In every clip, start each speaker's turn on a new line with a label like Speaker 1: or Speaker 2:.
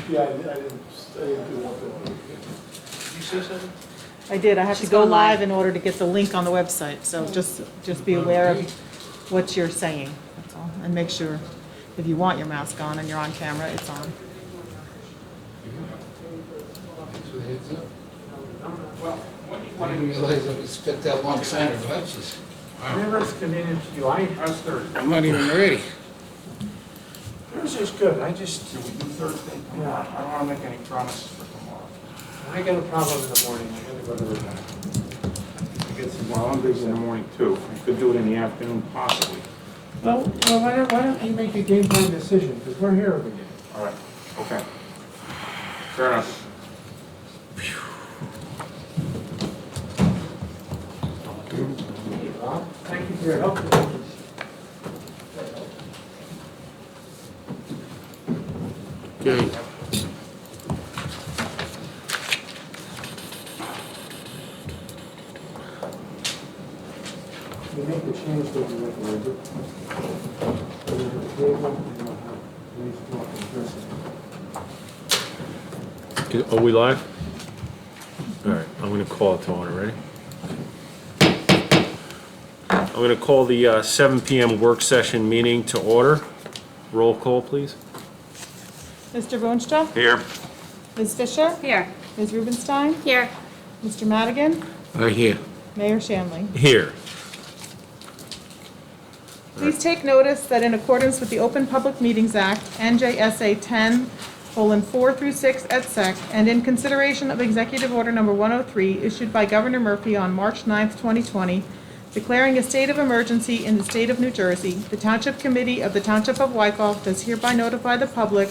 Speaker 1: Yeah, I didn't do one thing.
Speaker 2: You say something?
Speaker 3: I did. I have to
Speaker 4: She's
Speaker 3: go
Speaker 4: going live.
Speaker 3: live in order to get the link on the website, so just be aware of what you're saying, that's all. And make sure, if you want your mask on and you're on camera, it's on.
Speaker 5: I didn't realize I spent that long signing of lunches.
Speaker 1: Whenever it's convenient to you, how's Thursday?
Speaker 5: I'm not even ready.
Speaker 1: Thursday's good, I just,
Speaker 2: Can we do Thursday?
Speaker 1: Yeah.
Speaker 2: I don't want to make any promises for tomorrow.
Speaker 1: I got a problem in the morning, I gotta go to the doctor. I get some.
Speaker 2: Well, I'm busy in the morning too. I could do it in the afternoon possibly.
Speaker 1: Well, why don't you make a game plan decision, because we're here every day.
Speaker 2: All right, okay. Fair enough.
Speaker 1: Hey, Bob, thank you for your help.
Speaker 5: Okay.
Speaker 1: You make the change that you recommended.
Speaker 6: Are we live? All right, I'm going to call it to order. Ready? I'm going to call the 7 p.m. work session meeting to order. Roll call, please.
Speaker 3: Mr. Boonstra?
Speaker 6: Here.
Speaker 3: Ms. Fisher?
Speaker 4: Here.
Speaker 3: Ms. Rubenstein?
Speaker 4: Here.
Speaker 3: Mr. Madigan?
Speaker 5: Right here.
Speaker 3: Mayor Shanley?
Speaker 6: Here.
Speaker 3: Please take notice that in accordance with the Open Public Meetings Act, NJSA 10:4 through 6 et sec, and in consideration of Executive Order Number 103 issued by Governor Murphy on March 9, 2020, declaring a state of emergency in the state of New Jersey, the Township Committee of the Township of Wykoff does hereby notify the public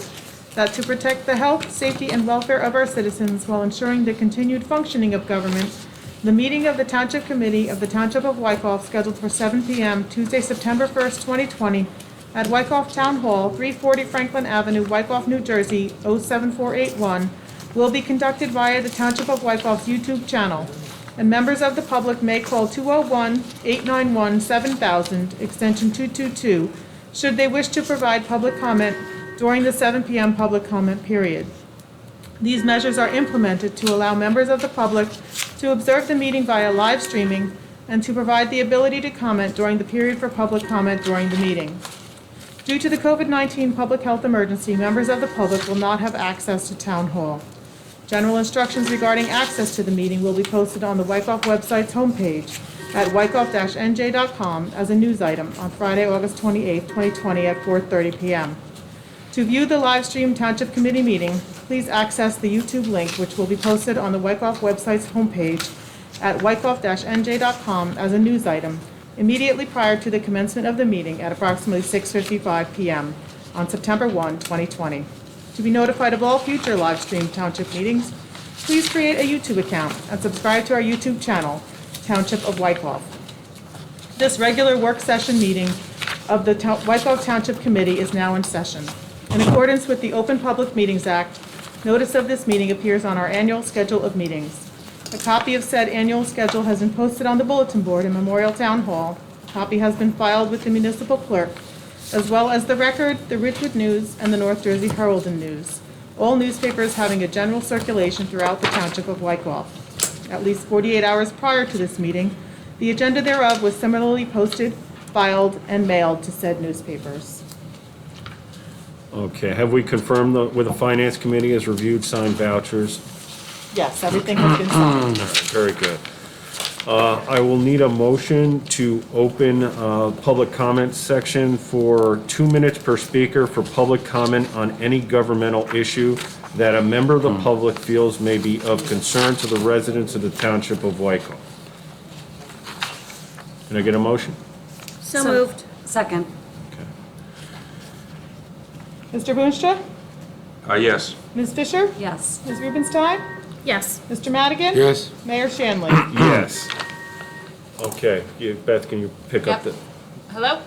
Speaker 3: that to protect the health, safety, and welfare of our citizens while ensuring the continued functioning of government, the meeting of the Township Committee of the Township of Wykoff, scheduled for 7 p.m. Tuesday, September 1st, 2020, at Wykoff Town Hall, 340 Franklin Avenue, Wykoff, New Jersey, 07481, will be conducted via the Township of Wykoff's YouTube channel, and members of the public may call 201-891-7000, extension 222, should they wish to provide public comment during the 7 p.m. public comment period. These measures are implemented to allow members of the public to observe the meeting via live streaming and to provide the ability to comment during the period for public comment during the meeting. Due to the COVID-19 public health emergency, members of the public will not have access to Town Hall. General instructions regarding access to the meeting will be posted on the Wykoff website's homepage at wykoff-nj.com as a news item on Friday, August 28, 2020 at 4:30 p.m. To view the live stream Township Committee meeting, please access the YouTube link, which will be posted on the Wykoff website's homepage at wykoff-nj.com as a news item immediately prior to the commencement of the meeting at approximately 6:55 p.m. on September 1, 2020. To be notified of all future live stream Township meetings, please create a YouTube account and subscribe to our YouTube channel, Township of Wykoff. This regular work session meeting of the Wykoff Township Committee is now in session. In accordance with the Open Public Meetings Act, notice of this meeting appears on our annual schedule of meetings. A copy of said annual schedule has been posted on the bulletin board in Memorial Town Hall. A copy has been filed with the municipal clerk, as well as the Record, the Ridgewood News, and the North Jersey Herald and News, all newspapers having a general circulation throughout the Township of Wykoff. At least 48 hours prior to this meeting, the agenda thereof was similarly posted, filed, and mailed to said newspapers.
Speaker 6: Okay, have we confirmed with the Finance Committee has reviewed signed vouchers?
Speaker 3: Yes, everything has been signed.
Speaker 6: All right, very good. I will need a motion to open public comment section for 2 minutes per speaker for public comment on any governmental issue that a member of the public feels may be of concern to the residents of the Township of Wykoff. Can I get a motion?
Speaker 4: So moved. Second.
Speaker 6: Okay.
Speaker 3: Mr. Boonstra?
Speaker 2: Yes.
Speaker 3: Ms. Fisher?
Speaker 4: Yes.
Speaker 3: Ms. Rubenstein?
Speaker 4: Yes.
Speaker 3: Mr. Madigan?
Speaker 5: Yes.
Speaker 3: Mayor Shanley?
Speaker 6: Yes. Okay, Beth, can you pick up
Speaker 4: Yep.
Speaker 6: the...
Speaker 4: Hello?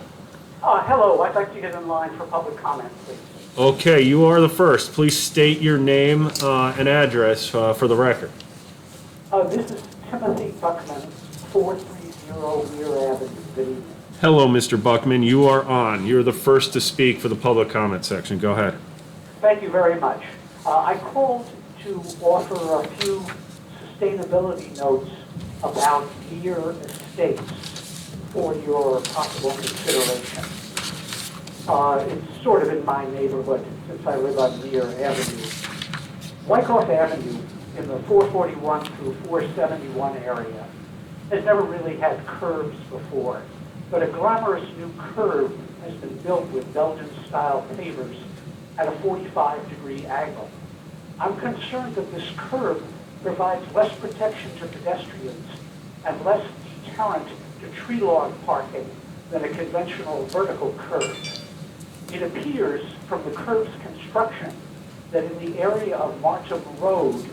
Speaker 7: Hello, I'd like to get in line for public comment, please.
Speaker 6: Okay, you are the first. Please state your name and address for the record.
Speaker 7: This is Timothy Buckman, 430 Weir Avenue. Good evening.
Speaker 6: Hello, Mr. Buckman. You are on. You're the first to speak for the public comment section. Go ahead.
Speaker 7: Thank you very much. I called to offer a few sustainability notes about Deer Estates for your possible consideration. It's sort of in my neighborhood since I live on Deer Avenue. Wyckoff Avenue in the 441 through 471 area has never really had curves before, but a glamorous new curve has been built with Belgian-style pavers at a 45-degree angle. I'm concerned that this curve provides less protection to pedestrians and less deterrent to tree lawn parking than a conventional vertical curve. It appears from the curve's construction that in the area of Markham Road,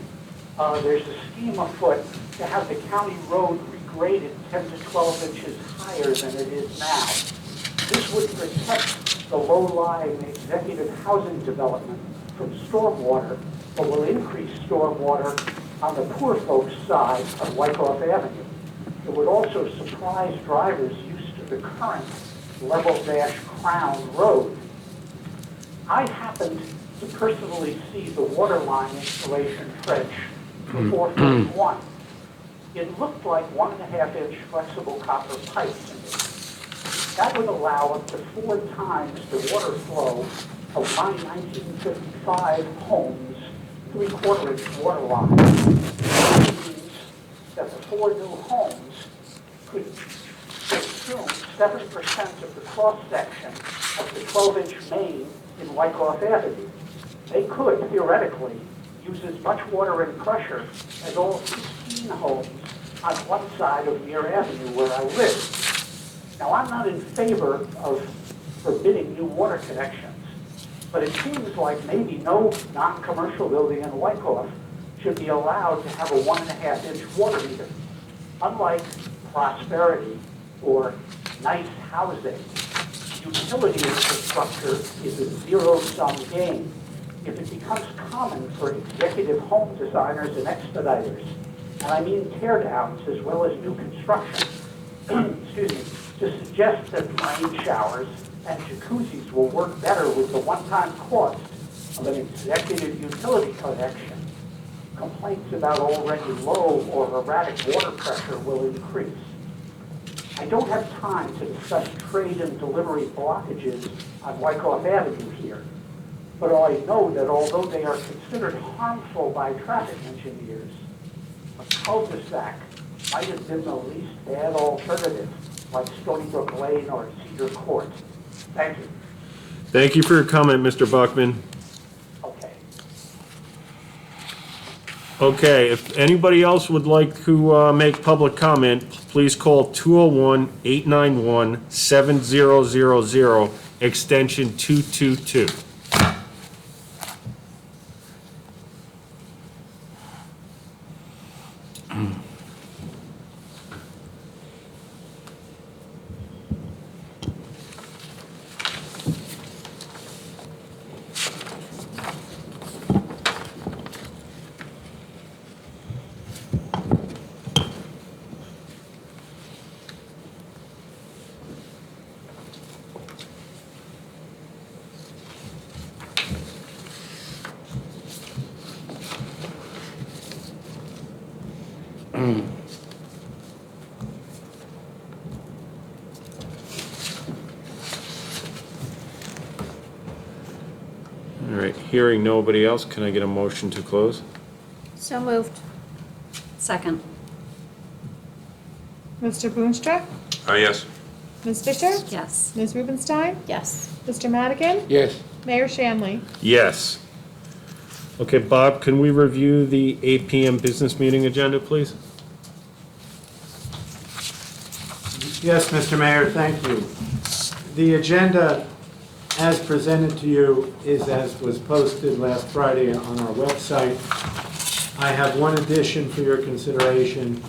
Speaker 7: there's a scheme afoot to have the county road regraded 10 to 12 inches higher than it is now. This would protect the low-lying executive housing development from stormwater, but will increase stormwater on the poor folks' side of Wyckoff Avenue. It would also surprise drivers used to the current level-crown road. I happened to personally see the water line installation trench for 441. It looked like 1.5-inch flexible copper pipes in it. That would allow up to 4 times the water flow of my 1955 home's 3/4-inch water line. That means that the 4 new homes could consume 7% of the cross-section of the 12-inch main in Wyckoff Avenue. They could, theoretically, use as much water and pressure as all 16 homes on one side of Muir Avenue where I live. Now, I'm not in favor of forbidding new water connections, but it seems like maybe no non-commercial building in Wyckoff should be allowed to have a 1.5-inch water meter. Unlike Prosperity or nice housing, utility infrastructure is a zero-sum game. If it becomes common for executive home designers and expediters, and I mean teardowns as well as new construction, excuse me, to suggest that rain showers and jacuzzis will work better with the one-time cost of an executive utility connection, complaints about already low or erratic water pressure will increase. I don't have time to discuss trade and delivery blockages on Wyckoff Avenue here, but I know that although they are considered harmful by traffic engineers, a cul-de-sac might have been the least bad alternative, like Stony Brook Lane or Cedar Court. Thank you.
Speaker 6: Thank you for your comment, Mr. Buckman.
Speaker 7: Okay.
Speaker 6: Okay, if anybody else would like to make public comment, please call 201-891-7000, extension 222. All right, hearing nobody else, can I get a motion to close?
Speaker 4: So moved. Second.
Speaker 3: Mr. Boonstra?
Speaker 2: Yes.
Speaker 3: Ms. Fisher?
Speaker 4: Yes.
Speaker 3: Ms. Rubenstein?
Speaker 4: Yes.
Speaker 3: Mr. Madigan?
Speaker 5: Yes.
Speaker 3: Mayor Shanley?
Speaker 6: Yes. Okay, Bob, can we review the 8 PM business meeting agenda, please?
Speaker 1: Yes, Mr. Mayor, thank you. The agenda as presented to you is as was posted last Friday on our website. I have one addition for your consideration.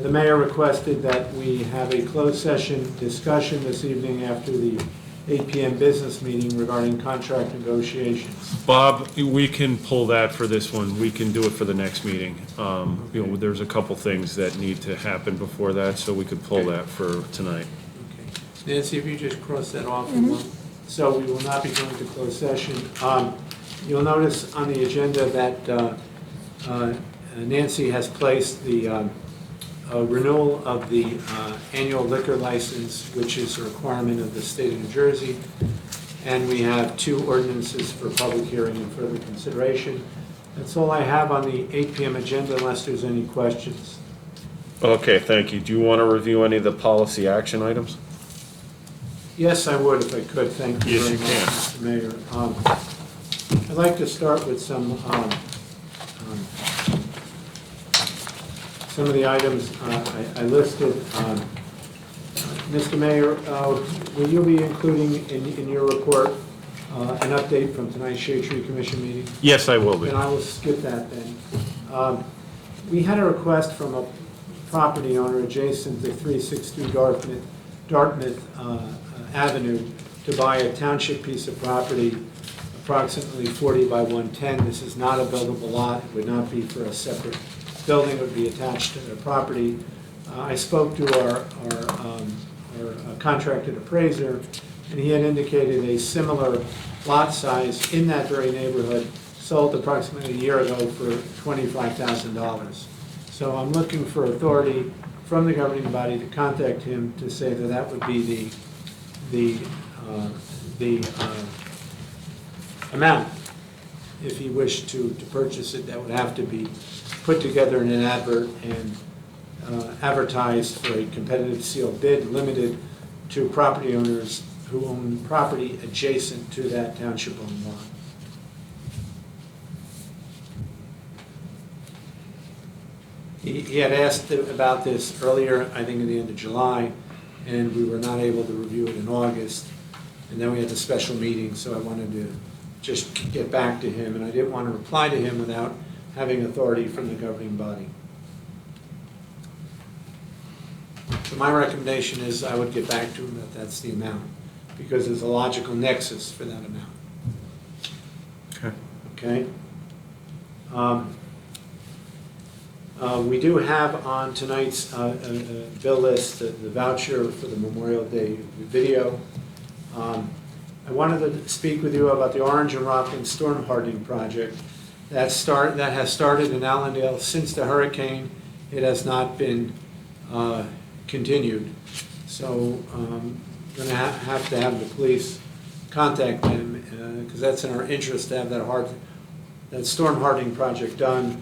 Speaker 1: The mayor requested that we have a closed session discussion this evening after the 8 PM business meeting regarding contract negotiations.
Speaker 6: Bob, we can pull that for this one. We can do it for the next meeting. You know, there's a couple things that need to happen before that, so we could pull that for tonight.
Speaker 1: Okay. Nancy, if you just cross that off. So we will not be going to closed session. You'll notice on the agenda that Nancy has placed the renewal of the annual liquor license, which is a requirement of the state of New Jersey. And we have 2 ordinances for public hearing and further consideration. That's all I have on the 8 p.m. agenda unless there's any questions.
Speaker 6: Okay, thank you. Do you want to review any of the policy action items?
Speaker 1: Yes, I would if I could. Thank you
Speaker 6: Yes,
Speaker 1: very
Speaker 6: you
Speaker 1: much,
Speaker 6: can.
Speaker 1: Mr. Mayor. I'd like to start with some of the items I listed. Mr. Mayor, will you be including in your report an update from tonight's Shade Tree Commission meeting?
Speaker 6: Yes, I will be.
Speaker 1: And I will skip that then. We had a request from a property owner adjacent to 362 Dartmouth Avenue to buy a township piece of property approximately 40 by 110. This is not a buildable lot. It would not be for a separate building. It would be attached to the property. I spoke to our contracted appraiser, and he had indicated a similar lot size in that very neighborhood sold approximately a year ago for $25,000. So I'm looking for authority from the governing body to contact him to say that that would be the amount if he wished to purchase it. That would have to be put together in an advert and advertised for a competitive sealed bid limited to property owners who own property adjacent to that township-owned lot. He had asked about this earlier, I think at the end of July, and we were not able to review it in August. And then we had the special meeting, so I wanted to just get back to him, and I didn't want to reply to him without having authority from the governing body. So my recommendation is I would get back to him that that's the amount, because there's a logical nexus for that amount.
Speaker 6: Okay.
Speaker 1: Okay? We do have on tonight's bill list the voucher for the Memorial Day video. I wanted to speak with you about the Orange and Rockland storm hardening project that has started in Allendale since the hurricane. It has not been continued. So I'm going to have the police contact them because that's in our interest to have that storm hardening project done.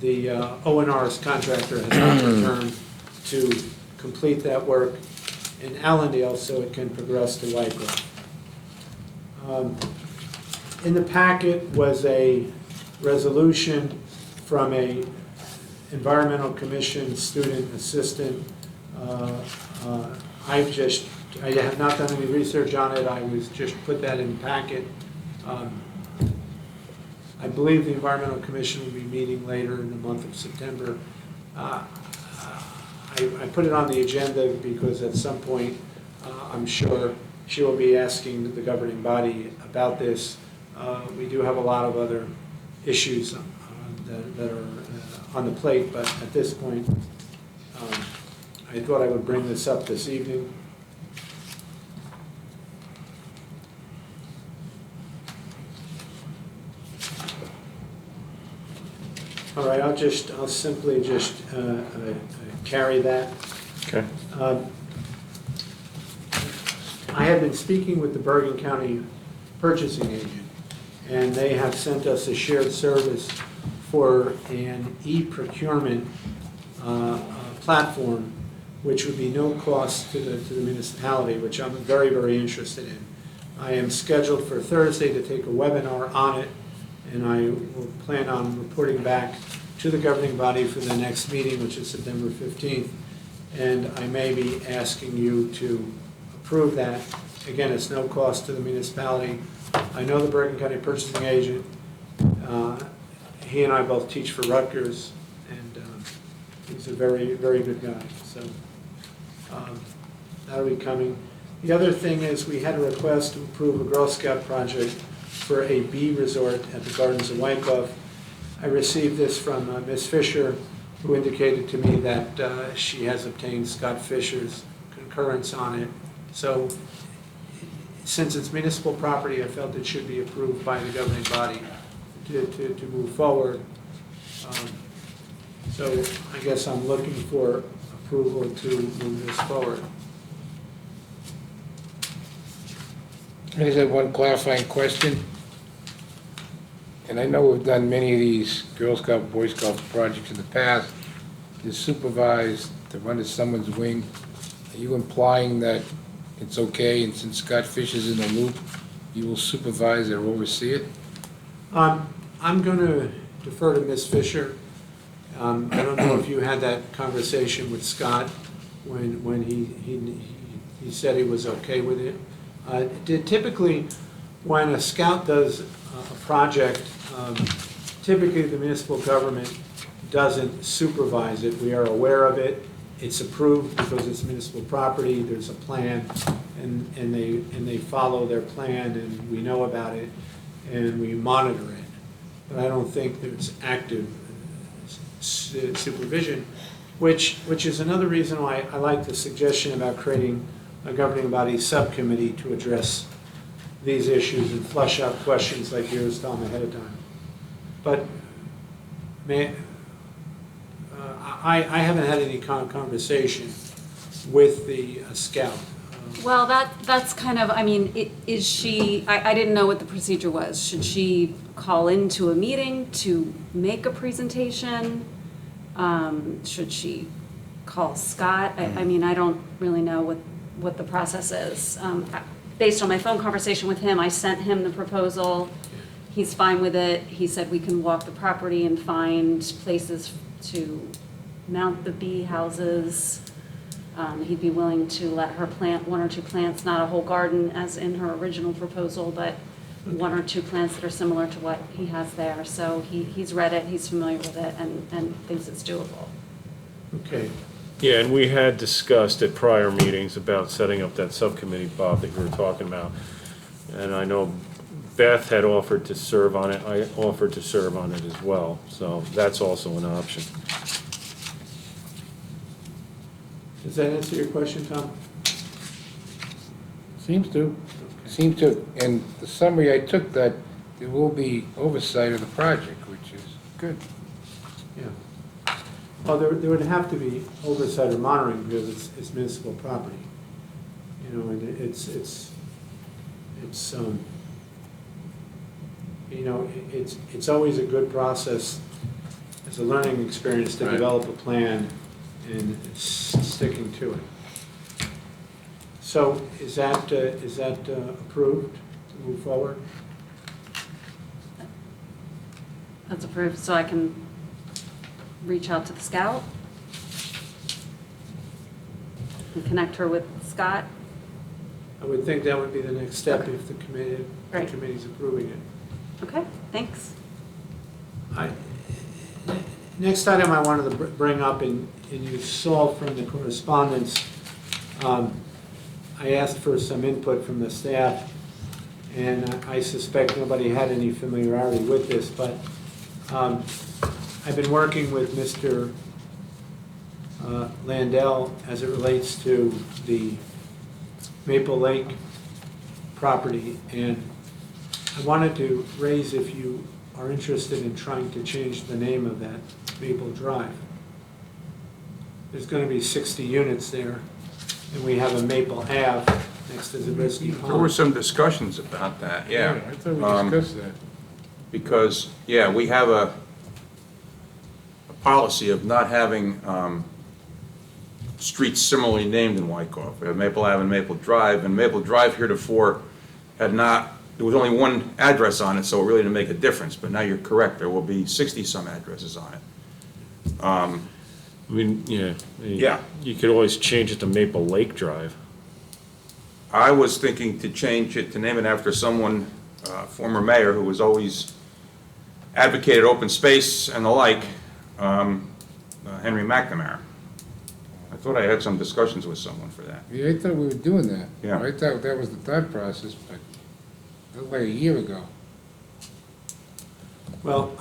Speaker 1: The ONR's contractor has not returned to complete that work in Allendale so it can progress to Wyckoff. In the packet was a resolution from a Environmental Commission student assistant. I have not done any research on it. I was just put that in the packet. I believe the Environmental Commission will be meeting later in the month of September. I put it on the agenda because at some point, I'm sure she will be asking the governing body about this. We do have a lot of other issues that are on the plate, but at this point, I thought I would bring this up this evening. All right, I'll simply just carry that.
Speaker 6: Okay.
Speaker 1: I have been speaking with the Bergen County purchasing agent, and they have sent us a shared service for an e-procurement platform, which would be no cost to the municipality, which I'm very, very interested in. I am scheduled for Thursday to take a webinar on it, and I will plan on reporting back to the governing body for the next meeting, which is September 15th, and I may be asking you to approve that. Again, it's no cost to the municipality. I know the Bergen County purchasing agent. He and I both teach for Rutgers, and he's a very, very good guy. So that'll be coming. The other thing is we had a request to approve a Girl Scout project for a bee resort at the Gardens of Wyckoff. I received this from Ms. Fisher, who indicated to me that she has obtained Scott Fisher's concurrence on it. So since it's municipal property, I felt it should be approved by the governing body to move forward. So I guess I'm looking for approval to move this forward.
Speaker 5: I just have one clarifying question. And I know we've done many of these Girl Scout, Boy Scout projects in the past. To supervise, to run as someone's wing. Are you implying that it's okay, and since Scott Fish is in the loop, you will supervise or oversee it?
Speaker 1: I'm going to defer to Ms. Fisher. I don't know if you had that conversation with Scott when he said he was okay with it. Typically, when a scout does a project, typically the municipal government doesn't supervise it. We are aware of it. It's approved because it's municipal property. There's a plan, and they follow their plan, and we know about it, and we monitor it. But I don't think there's active supervision, which is another reason why I like the suggestion about creating a governing body subcommittee to address these issues and flush out questions like yours, Tom, ahead of time. But I haven't had any conversation with the scout.
Speaker 4: Well, that's kind of, I mean, is she, I didn't know what the procedure was. Should she call into a meeting to make a presentation? Should she call Scott? I mean, I don't really know what the process is. Based on my phone conversation with him, I sent him the proposal. He's fine with it. He said we can walk the property and find places to mount the bee houses. He'd be willing to let her plant 1 or 2 plants, not a whole garden as in her original proposal, but 1 or 2 plants that are similar to what he has there. So he's read it, he's familiar with it, and thinks it's doable.
Speaker 1: Okay.
Speaker 6: Yeah, and we had discussed at prior meetings about setting up that subcommittee, Bob, that you were talking about. And I know Beth had offered to serve on it. I offered to serve on it as well. So that's also an option.
Speaker 1: Does that answer your question, Tom?
Speaker 5: Seems to. Seems to. And the summary I took that there will be oversight of the project, which is good.
Speaker 1: Yeah. Well, there would have to be oversight or monitoring because it's municipal property. You know, and it's always a good process as a learning experience to
Speaker 2: Right.
Speaker 1: develop a plan and sticking to it. So is that approved to move forward?
Speaker 4: That's approved, so I can reach out to the scout and connect her with Scott.
Speaker 1: I would think that would be the next step if the
Speaker 4: Right.
Speaker 1: committee's approving it.
Speaker 4: Okay, thanks.
Speaker 1: Next item I wanted to bring up, and you saw from the correspondence, I asked for some input from the staff, and I suspect nobody had any familiarity with this, but I've been working with Mr. Landell as it relates to the Maple Lake property, and I wanted to raise if you are interested in trying to change the name of that Maple Drive. There's going to be 60 units there, and we have a Maple Ave next to Zabriskie Pond.
Speaker 2: There were some discussions about that, yeah.
Speaker 5: I thought we discussed that.
Speaker 2: Because, yeah, we have a policy of not having streets similarly named in Wyckoff. We have Maple Ave and Maple Drive, and Maple Drive heretofore had not, there was only one address on it, so it really didn't make a difference. But now you're correct, there will be 60-some addresses on it.
Speaker 6: I mean, yeah.
Speaker 2: Yeah.
Speaker 6: You could always change it to Maple Lake Drive.
Speaker 2: I was thinking to change it, to name it after someone, former mayor, who was always advocated open space and the like, Henry McNamara. I thought I had some discussions with someone for that.
Speaker 5: Yeah, I thought we were doing that.
Speaker 2: Yeah.
Speaker 5: I thought that was the thought process, but that was like a year ago.
Speaker 1: Well,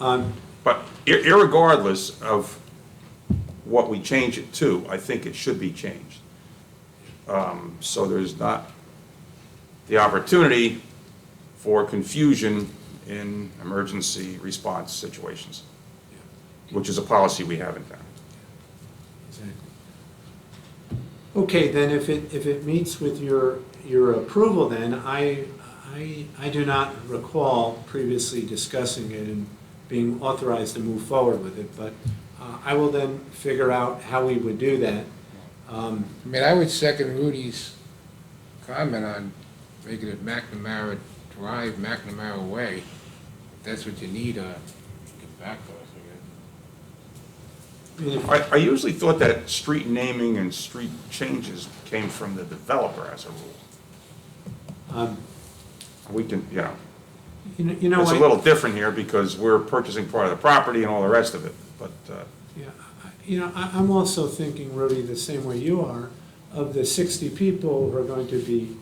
Speaker 2: But irregardless of what we change it to, I think it should be changed. So there's not the opportunity for confusion in emergency response situations, which is a policy we have in town.
Speaker 1: Okay, then if it meets with your approval, then I do not recall previously discussing it and being authorized to move forward with it, but I will then figure out how we would do that.
Speaker 5: I mean, I would second Rudy's comment on making it McNamara Drive, McNamara Way. If that's what you need, get back to us,
Speaker 1: I mean, if-
Speaker 2: I usually thought that street naming and street changes came from the developer as a rule. We can,
Speaker 1: You know
Speaker 2: it's a
Speaker 1: what?
Speaker 2: little different here because we're purchasing part of the property and all the rest of it, but,
Speaker 1: Yeah, I'm also thinking, Rudy, the same way you are, of the 60 people who are going to be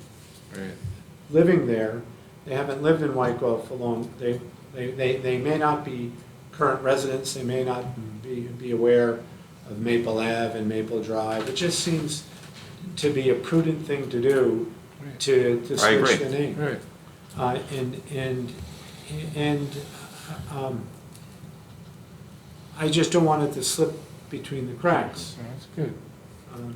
Speaker 5: Right.
Speaker 1: living there. They haven't lived in Wyckoff for long. They may not be current residents, they may not be aware of Maple Ave and Maple Drive. It just seems to be a prudent thing to do to
Speaker 2: I agree.
Speaker 1: switch the name.
Speaker 5: Right.
Speaker 1: I just don't want it to slip between the cracks.
Speaker 5: That's good.
Speaker 1: Um,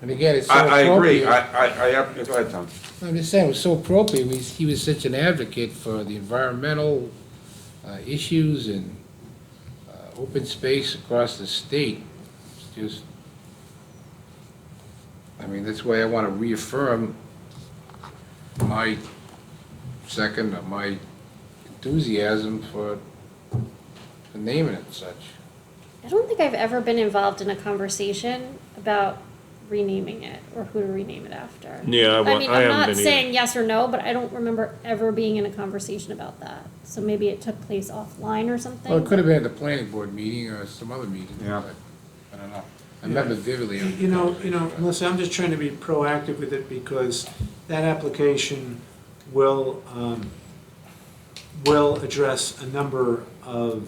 Speaker 5: And again, it's so
Speaker 2: I agree.
Speaker 5: appropriate.
Speaker 2: Go ahead, Tom.
Speaker 5: I'm just saying, it was so appropriate. He was such an advocate for the environmental issues and open space across the state. It's just, I mean, that's why I want to reaffirm my my enthusiasm for naming it such.
Speaker 8: I don't think I've ever been involved in a conversation about renaming it or who to rename it after.
Speaker 6: Yeah,
Speaker 8: I mean,
Speaker 6: I
Speaker 8: I'm
Speaker 6: haven't
Speaker 8: not
Speaker 6: been either.
Speaker 8: saying yes or no, but I don't remember ever being in a conversation about that. So maybe it took place offline or something.
Speaker 5: Well, it could have been at the planning board meeting or some other meeting.
Speaker 2: Yeah.
Speaker 5: But I don't know. I remember vividly.
Speaker 1: You know, Melissa, I'm just trying to be proactive with it because that application will address a number of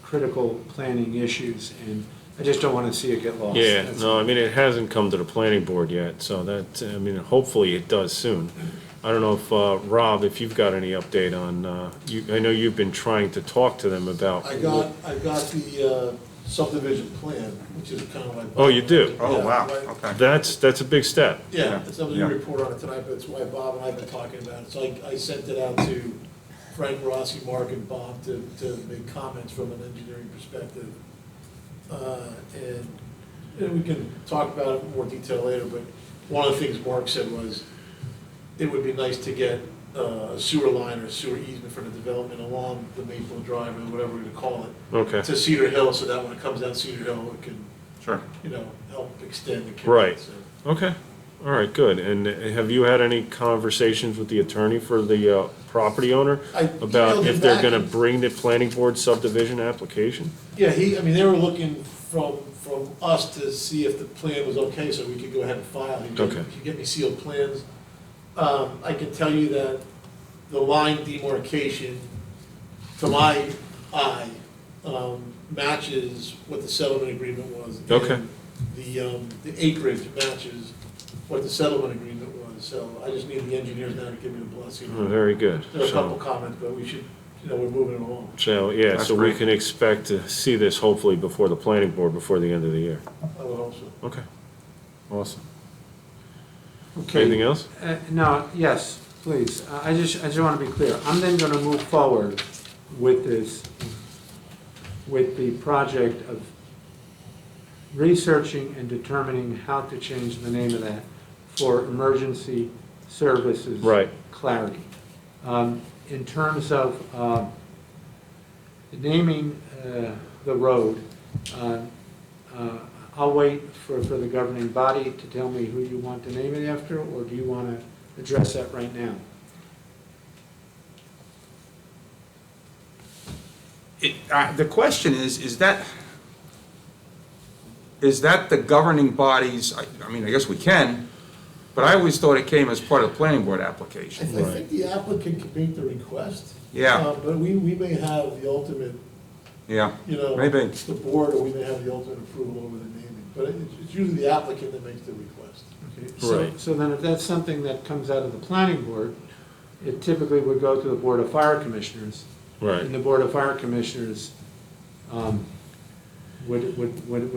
Speaker 1: critical planning issues, and I just don't want to see it get lost.
Speaker 6: Yeah,
Speaker 1: That's
Speaker 6: no, I mean, it hasn't come to the planning board yet, so that, I mean, hopefully it does soon. I don't know if, Rob, if you've got any update on, I know you've been trying to talk to them about.
Speaker 9: I got the subdivision plan, which is kind of like.
Speaker 6: Oh, you do?
Speaker 2: Oh,
Speaker 9: Yeah,
Speaker 2: wow,
Speaker 9: right.
Speaker 2: okay.
Speaker 6: That's a big step.
Speaker 9: Yeah, it's something
Speaker 2: Yeah.
Speaker 9: to report on it tonight, but it's why Bob and I have been talking about it. So I sent it out to Frank Rossi, Mark, and Bob to make comments from an engineering perspective. And we can talk about it in more detail later, but one of the things Mark said was, it would be nice to get a sewer line or sewer easement for the development along the Maple Drive or whatever we're gonna call it,
Speaker 6: Okay,
Speaker 9: to Cedar Hill, so that when it comes down Cedar Hill, it can,
Speaker 2: Sure.
Speaker 9: help extend the canal.
Speaker 6: Right.
Speaker 9: So,
Speaker 6: okay, all right, good. And have you had any conversations with the attorney for the property owner
Speaker 9: I
Speaker 6: about
Speaker 9: emailed
Speaker 6: if
Speaker 9: him
Speaker 6: they're
Speaker 9: back.
Speaker 6: gonna bring the planning board subdivision application?
Speaker 9: Yeah, they were looking from us to see if the plan was okay, so we could go ahead and file.
Speaker 6: Okay.
Speaker 9: He get me sealed plans. I can tell you that the line demarcation, to my eye, matches what the settlement agreement was.
Speaker 6: Okay.
Speaker 9: And the acreage matches what the settlement agreement was, so I just need the engineers now to give me the blessing.
Speaker 6: Oh, very good.
Speaker 9: There are a couple
Speaker 6: So,
Speaker 9: comments, but we should, we're moving along.
Speaker 6: yeah,
Speaker 2: That's
Speaker 6: so we
Speaker 2: great.
Speaker 6: can expect to see this hopefully before the planning board, before the end of the year.
Speaker 9: I would hope so.
Speaker 6: Okay, awesome.
Speaker 1: Okay.
Speaker 6: Anything else?
Speaker 1: No, yes, please. I just want to be clear. I'm then going to move forward with this, with the project of researching and determining how to change the name of that for emergency services.
Speaker 6: Right.
Speaker 1: Clarity. In terms of naming the road, I'll wait for the governing body to tell me who you want to name it after, or do you want to address that right now?
Speaker 2: The question is that the governing bodies, I mean, I guess we can, but I always thought it came as part of the planning board
Speaker 9: I
Speaker 2: application.
Speaker 9: think the applicant can make the request.
Speaker 2: Yeah.
Speaker 9: But we may have the ultimate,
Speaker 2: Yeah,
Speaker 9: maybe
Speaker 2: maybe.
Speaker 9: the board, or we may have the ultimate approval over the naming. But it's usually the applicant that makes the request.
Speaker 1: Okay.
Speaker 6: Right.
Speaker 1: So then if that's something that comes out of the planning board, it typically would go to the Board of Fire Commissioners.
Speaker 6: Right.
Speaker 1: And the Board of Fire Commissioners would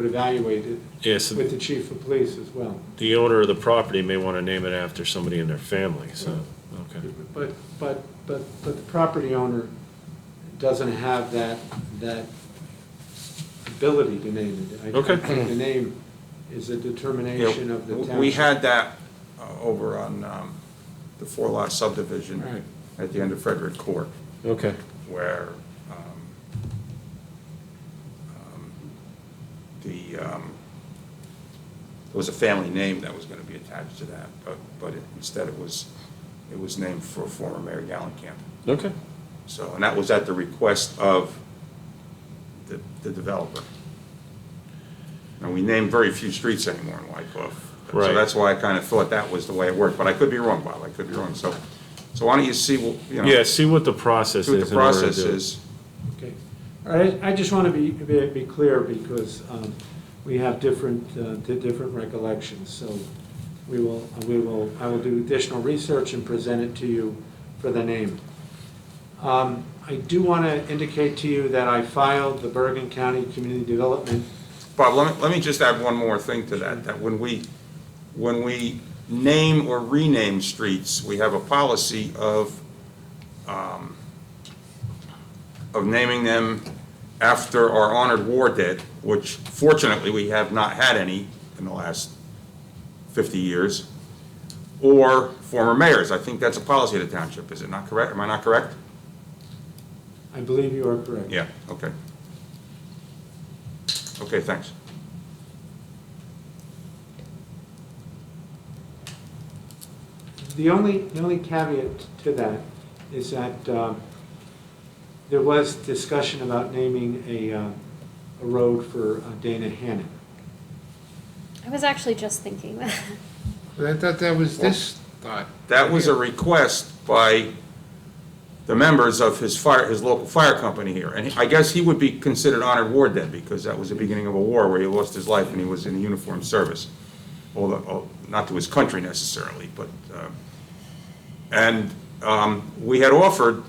Speaker 1: evaluate it
Speaker 6: Yes,
Speaker 1: with the chief of police as well.
Speaker 6: the owner of the property may want to name it after somebody in their family, so, okay.
Speaker 1: But the property owner doesn't have that ability to name it. I
Speaker 6: Okay.
Speaker 1: think the name is a determination of the township.
Speaker 2: We had that over on the 4-lot subdivision
Speaker 1: Right.
Speaker 2: at the end of Frederick Court,
Speaker 6: Okay.
Speaker 2: where there was a family name that was going to be attached to that, but instead it was named for former Mayor Gallenkamp.
Speaker 6: Okay.
Speaker 2: So, and that was at the request of the developer. And we name very few streets anymore in Wyckoff. So
Speaker 6: Right.
Speaker 2: that's why I kind of thought that was the way it worked, but I could be wrong, Bob, I could be wrong. So why don't you see,
Speaker 6: Yeah, see what the process
Speaker 2: see what
Speaker 6: is.
Speaker 2: the
Speaker 6: in order to
Speaker 2: process
Speaker 6: do it.
Speaker 2: is.
Speaker 1: Okay. All right, I just want to be clear because we have different recollections. So I will do additional research and present it to you for the name. I do want to indicate to you that I filed the Bergen County Community Development.
Speaker 2: Bob, let me just add one more thing to that when we name or rename streets, we have a policy of naming them after our honored war dead, which fortunately we have not had any in the last 50 years, or former mayors. I think that's a policy of the township, is it not correct? Am I not correct?
Speaker 1: I believe you are correct.
Speaker 2: Yeah, okay. Okay, thanks.
Speaker 1: The only caveat to that is that there was discussion about naming a road for Dana Hannon.
Speaker 8: I was actually just thinking that.
Speaker 5: I thought that was this thought.
Speaker 2: That was a request by the members of his local fire company here. And I guess he would be considered honored war dead because that was the beginning of a war where he lost his life and he was in a uniformed service. Although, not to his country necessarily, but, we had offered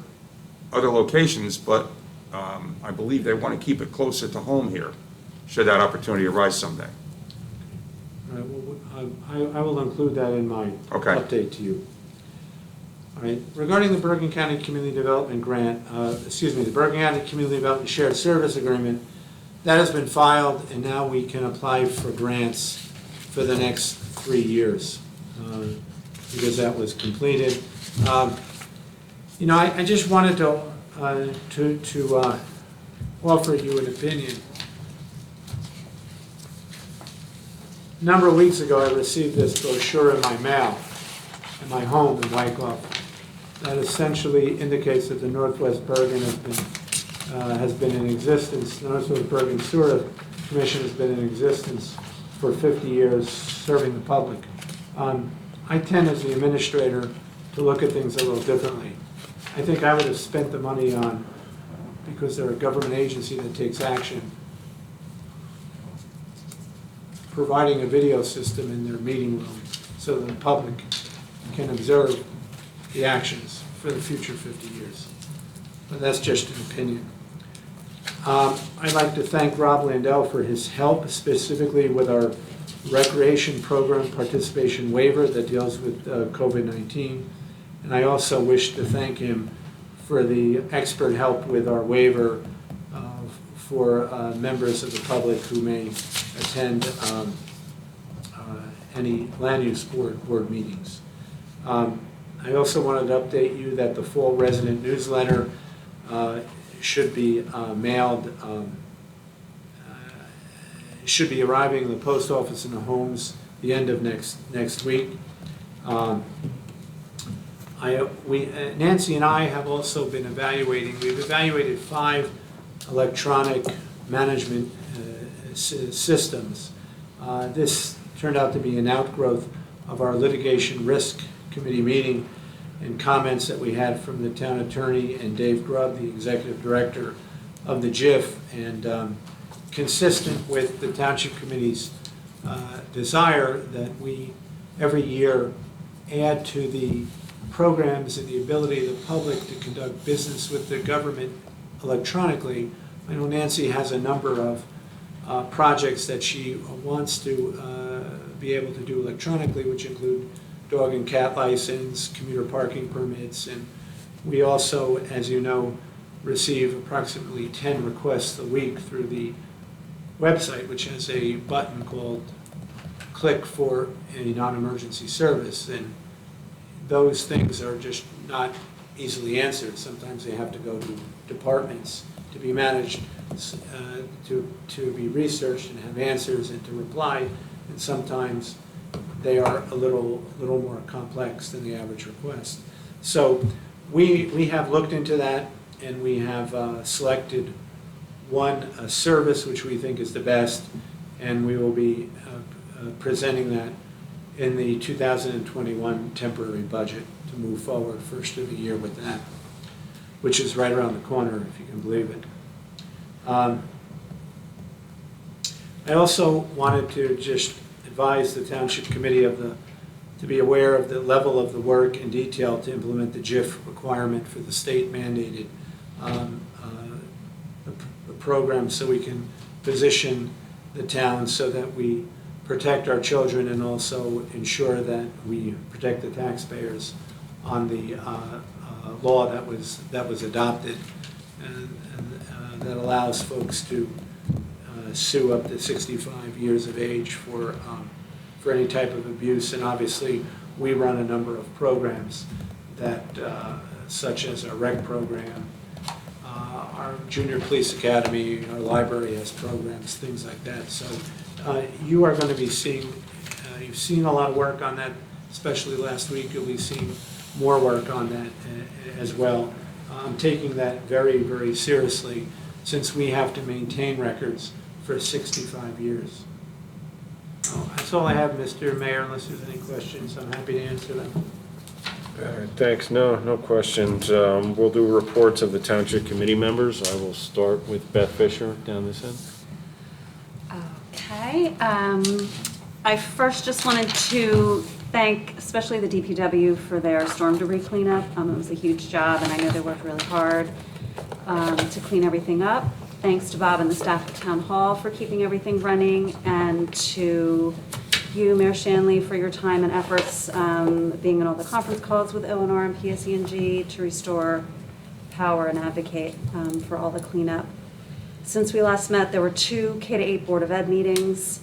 Speaker 2: other locations, but I believe they want to keep it closer to home here, should that opportunity arise someday.
Speaker 1: All right, well, I will include that in my
Speaker 2: Okay.
Speaker 1: update to you. All right, regarding the Bergen County Community Development Grant, the Bergen County Community Development Shared Service Agreement, that has been filed, and now we can apply for grants for the next 3 years, because that was completed. I just wanted to offer you an opinion. A number of weeks ago, I received this brochure in my mail, in my home in Wyckoff, that essentially indicates that the Northwest Bergen has been in existence. The Northwest Bergen Sewer Commission has been in existence for 50 years, serving the public. I tend, as the administrator, to look at things a little differently. I think I would have spent the money on, because they're a government agency that takes action, providing a video system in their meeting room so that the public can observe the actions for the future 50 years. But that's just an opinion. I'd like to thank Rob Landell for his help, specifically with our recreation program participation waiver that deals with COVID-19. And I also wish to thank him for the expert help with our waiver for members of the public who may attend any land use board meetings. I also wanted to update you that the fall resident newsletter should be mailed, should be arriving in the post office and the homes the end of next week. Nancy and I have also been evaluating, we've evaluated 5 electronic management systems. This turned out to be an outgrowth of our litigation risk committee meeting and comments that we had from the town attorney and Dave Grubb, the executive director of the JIF, and consistent with the township committee's desire that we every year add to the programs and the ability of the public to conduct business with the government electronically. I know Nancy has a number of projects that she wants to be able to do electronically, which include dog and cat license, commuter parking permits, and we also, as you know, receive approximately 10 requests a week through the website, which has a button called click for a non-emergency service, and those things are just not easily answered. Sometimes they have to go to departments to be managed, to be researched and have answers and to reply, and sometimes they are a little more complex than the average request. So we have looked into that, and we have selected one service which we think is the best, and we will be presenting that in the 2021 temporary budget to move forward first of the year with that, which is right around the corner, if you can believe it. I also wanted to just advise the Township Committee to be aware of the level of the work in detail to implement the GIF requirement for the state mandated the program, so we can position the town so that we protect our children and also ensure that we protect the taxpayers on the law that was adopted and that allows folks to sue up to 65 years of age for any type of abuse. And obviously, we run a number of programs that, such as our rec program, our junior police academy, our library has programs, things like that. So you are going to be seeing, you've seen a lot of work on that, especially last week. You'll be seeing more work on that as well. I'm taking that very, very seriously, since we have to maintain records for 65 years. That's all I have, Mr. Mayor, unless there's any questions. I'm happy to answer them.
Speaker 6: All right, thanks. No questions. We'll do reports of the Township Committee members. I will start with Beth Fisher down this end.
Speaker 4: Okay. I first just wanted to thank especially the DPW for their storm debris cleanup. It was a huge job, and I know they worked really hard to clean everything up. Thanks to Bob and the staff at Town Hall for keeping everything running, and to you, Mayor Shanley, for your time and efforts being in all the conference calls with ONR and PSE&G to restore power and advocate for all the cleanup. Since we last met, there were 2 K-8 Board of Ed meetings.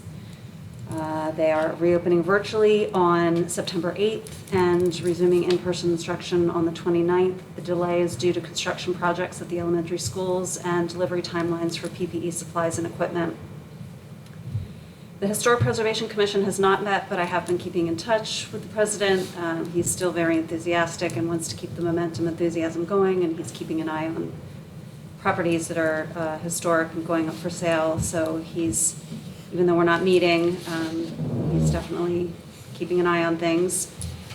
Speaker 4: They are reopening virtually on September 8th and resuming in-person instruction on the 29th. The delay is due to construction projects at the elementary schools and delivery timelines for PPE supplies and equipment. The Historic Preservation Commission has not met, but I have been keeping in touch with the president. He's still very enthusiastic and wants to keep the enthusiasm going, and he's keeping an eye on properties that are historic and going up for sale. So he's, even though we're not meeting, he's definitely keeping an eye on things.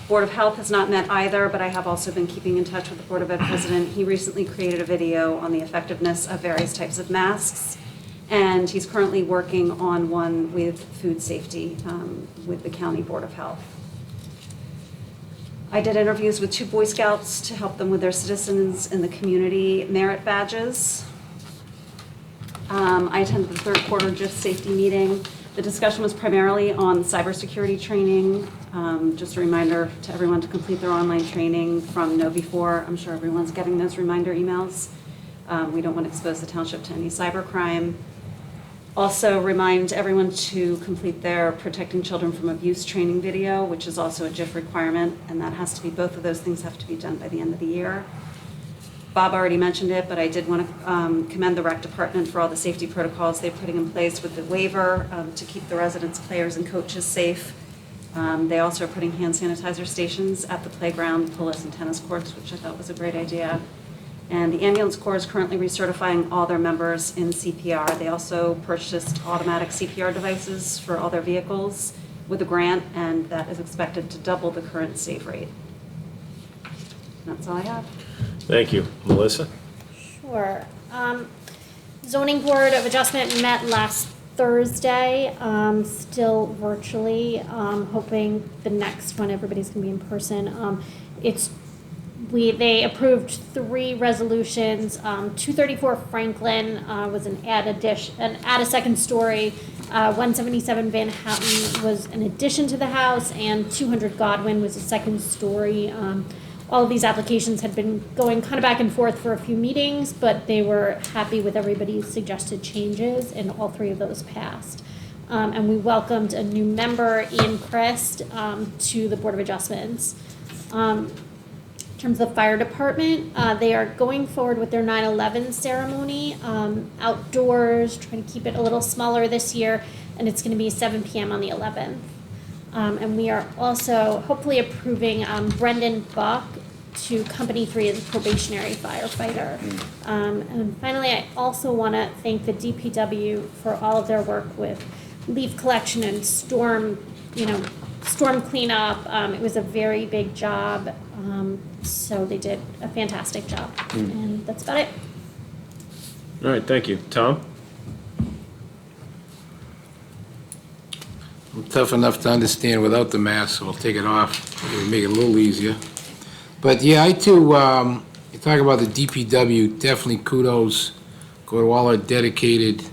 Speaker 4: Board of Health has not met either, but I have also been keeping in touch with the Board of Ed president. He recently created a video on the effectiveness of various types of masks, and he's currently working on one with food safety with the County Board of Health. I did interviews with 2 Boy Scouts to help them with their citizens in the community merit badges. I attended the 3rd quarter GIF safety meeting. The discussion was primarily on cybersecurity training. Just a reminder to everyone to complete their online training from KnowBe4. I'm sure everyone's getting those reminder emails. We don't want to expose the township to any cybercrime. Also remind everyone to complete their Protecting Children from Abuse training video, which is also a GIF requirement, and that has to be, both of those things have to be done by the end of the year. Bob already mentioned it, but I did want to commend the rec department for all the safety protocols they're putting in place with the waiver to keep the residents, players, and coaches safe. They also are putting hand sanitizer stations at the playground, polo, and tennis courts, which I thought was a great idea. And the ambulance corps is currently recertifying all their members in CPR. They also purchased automatic CPR devices for all their vehicles with a grant, and that is expected to double the current save rate. That's all I have.
Speaker 6: Thank you. Melissa?
Speaker 8: Sure. Zoning Board of Adjustment met last Thursday, still virtually, hoping the next one, everybody's gonna be in person. They approved 3 resolutions. 234 Franklin was an add a second story. 177 Van Houten was an addition to the house, and 200 Godwin was a second story. All of these applications had been going kind of back and forth for a few meetings, but they were happy with everybody's suggested changes, and all 3 of those passed. And we welcomed a new member, Ian Christ, to the Board of Adjustments. In terms of the fire department, they are going forward with their 9/11 ceremony, outdoors, trying to keep it a little smaller this year, and it's going to be 7 p.m. on the 11th. And we are also hopefully approving Brendan Buck to Company 3 as a probationary firefighter. And finally, I also want to thank the DPW for all of their work with leaf collection and storm cleanup. It was a very big job, so they did a fantastic job. And that's about it.
Speaker 6: All right, thank you. Tom?
Speaker 5: I'm tough enough to understand without the mask, so I'll take it off. It'll make it a little easier. But yeah, I too, you talk about the DPW, definitely kudos go to all our dedicated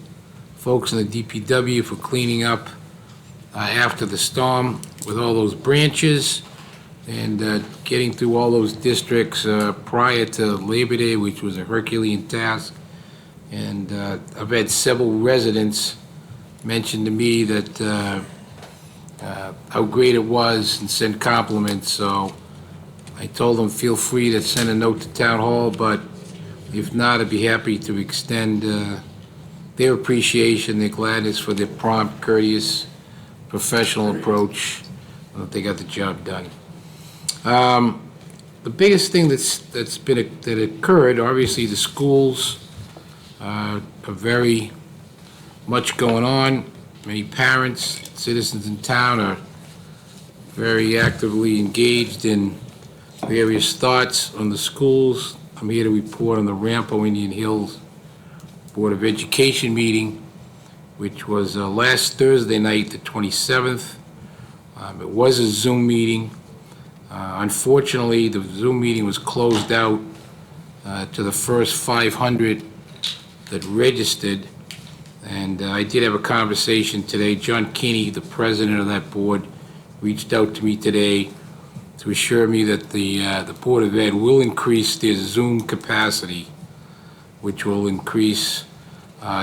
Speaker 5: folks in the DPW for cleaning up after the storm with all those branches and getting through all those districts prior to Labor Day, which was a Herculean task. And I've had several residents mention to me that how great it was and send compliments, so I told them feel free to send a note to Town Hall, but if not, I'd be happy to extend their appreciation, their gladness for their prompt, courteous, professional approach. They got the job done. The biggest thing that occurred, obviously the schools are very much going on. Many parents, citizens in town are very actively engaged in various thoughts on the schools. I'm here to report on the Rampo Indian Hills Board of Education meeting, which was last Thursday night, the 27th. It was a Zoom meeting. Unfortunately, the Zoom meeting was closed out to the first 500 that registered. And I did have a conversation today. John Keeney, the president of that board, reached out to me today to assure me that the Board of Ed will increase their Zoom capacity, which will increase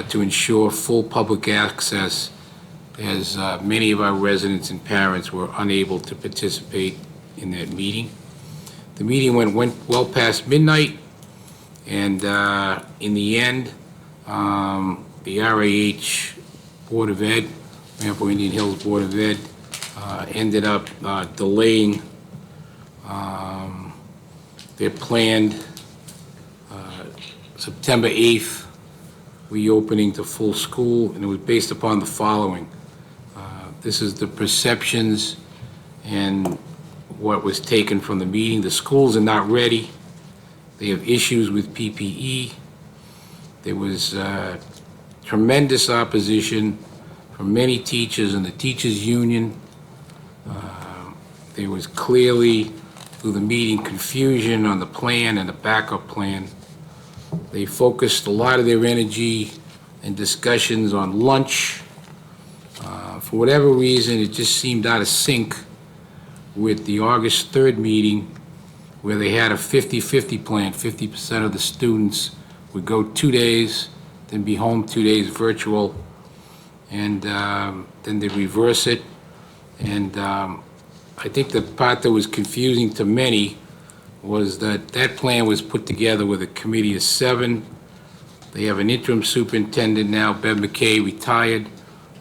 Speaker 5: to ensure full public access, as many of our residents and parents were unable to participate in that meeting. The meeting went well past midnight, and in the end, the RAH Board of Ed, Rampo Indian Hills Board of Ed, ended up delaying their planned September 8th reopening to full school, and it was based upon the following. This is the perceptions and what was taken from the meeting. The schools are not ready. They have issues with PPE. There was tremendous opposition from many teachers and the teachers' union. There was clearly, through the meeting, confusion on the plan and the backup plan. They focused a lot of their energy and discussions on lunch. For whatever reason, it just seemed out of sync with the August 3rd meeting, where they had a 50-50 plan. 50% of the students would go 2 days, then be home 2 days virtual, and then they reverse it. And I think the part that was confusing to many was that that plan was put together with a committee of 7. They have an interim superintendent now, Bev McKay, retired.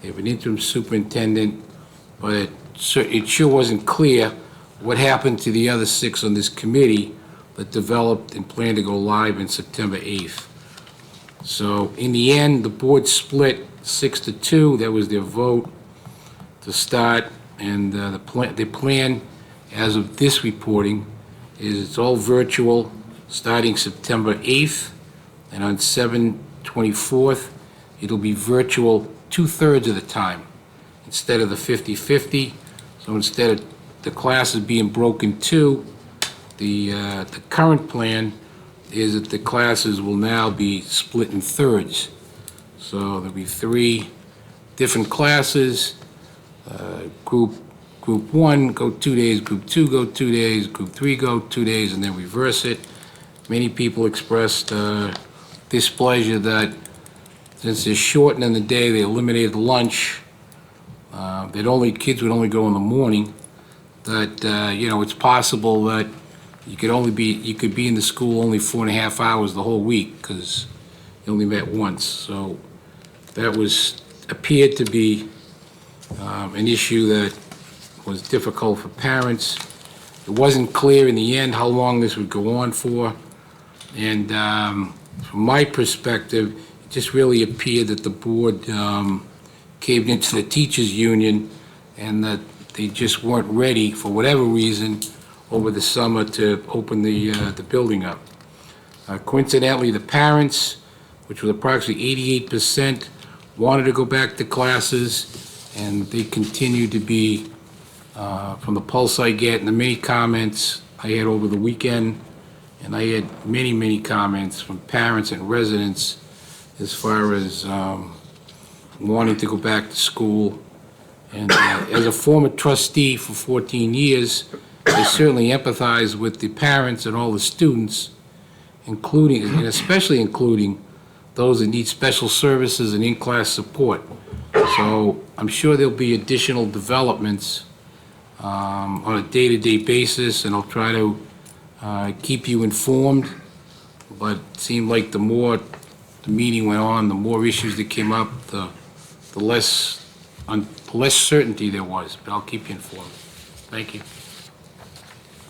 Speaker 5: They have an interim superintendent, but it sure wasn't clear what happened to the other 6 on this committee that developed and planned to go live in September 8th. So in the end, the board split 6-2. That was their vote to start, and the plan, as of this reporting, is it's all virtual starting September 8th, and on 7/24th, it'll be virtual 2/3 of the time instead of the 50/50. So instead of the classes being broken two, the current plan is that the classes will now be split in thirds. So there'll be 3 different classes. Group 1, go 2 days, Group 2, go 2 days, Group 3, go 2 days, and then reverse it. Many people expressed displeasure that since they're shortening the day, they eliminated lunch, kids would only go in the morning, that, it's possible that you could be in the school only 4.5 hours the whole week, because you only met once. So that appeared to be an issue that was difficult for parents. It wasn't clear in the end how long this would go on for. And from my perspective, it just really appeared that the board caved into the teachers' union and that they just weren't ready, for whatever reason, over the summer to open the building up. Coincidentally, the parents, which was approximately 88%, wanted to go back to classes, and they continue to be, from the pulse I get and the many comments I had over the weekend, and I had many, many comments from parents and residents as far as wanting to go back to school. And as a former trustee for 14 years, I certainly empathize with the parents and all the students, including, and especially including, those that need special services and in-class support. So I'm sure there'll be additional developments on a day-to-day basis, and I'll try to keep you informed. But it seemed like the more the meeting went on, the more issues that came up, the less certainty there was. But I'll keep you informed. Thank you.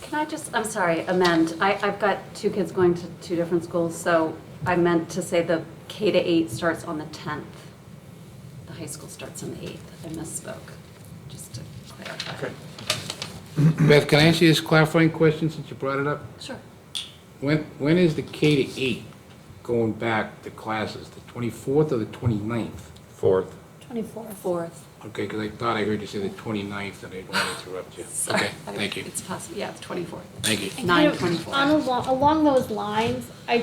Speaker 4: Can I just, I'm sorry, amend? I've got 2 kids going to 2 different schools, so I meant to say the K-8 starts on the 10th. The high school starts on the 8th. I misspoke, just to clarify.
Speaker 2: Okay.
Speaker 5: Beth, can I ask you this clarifying question since you brought it up?
Speaker 4: Sure.
Speaker 5: When is the K-8 going back to classes? The 24th or the 29th?
Speaker 6: 4th.
Speaker 8: 24th.
Speaker 4: 4th.
Speaker 5: Okay, because I thought I heard you say the 29th, and I didn't want to interrupt you.
Speaker 4: Sorry.
Speaker 5: Okay, thank you.
Speaker 4: It's possible, yeah, it's 24th.
Speaker 5: Thank you.
Speaker 8: And kind of
Speaker 4: 9/24.
Speaker 8: Along those lines, I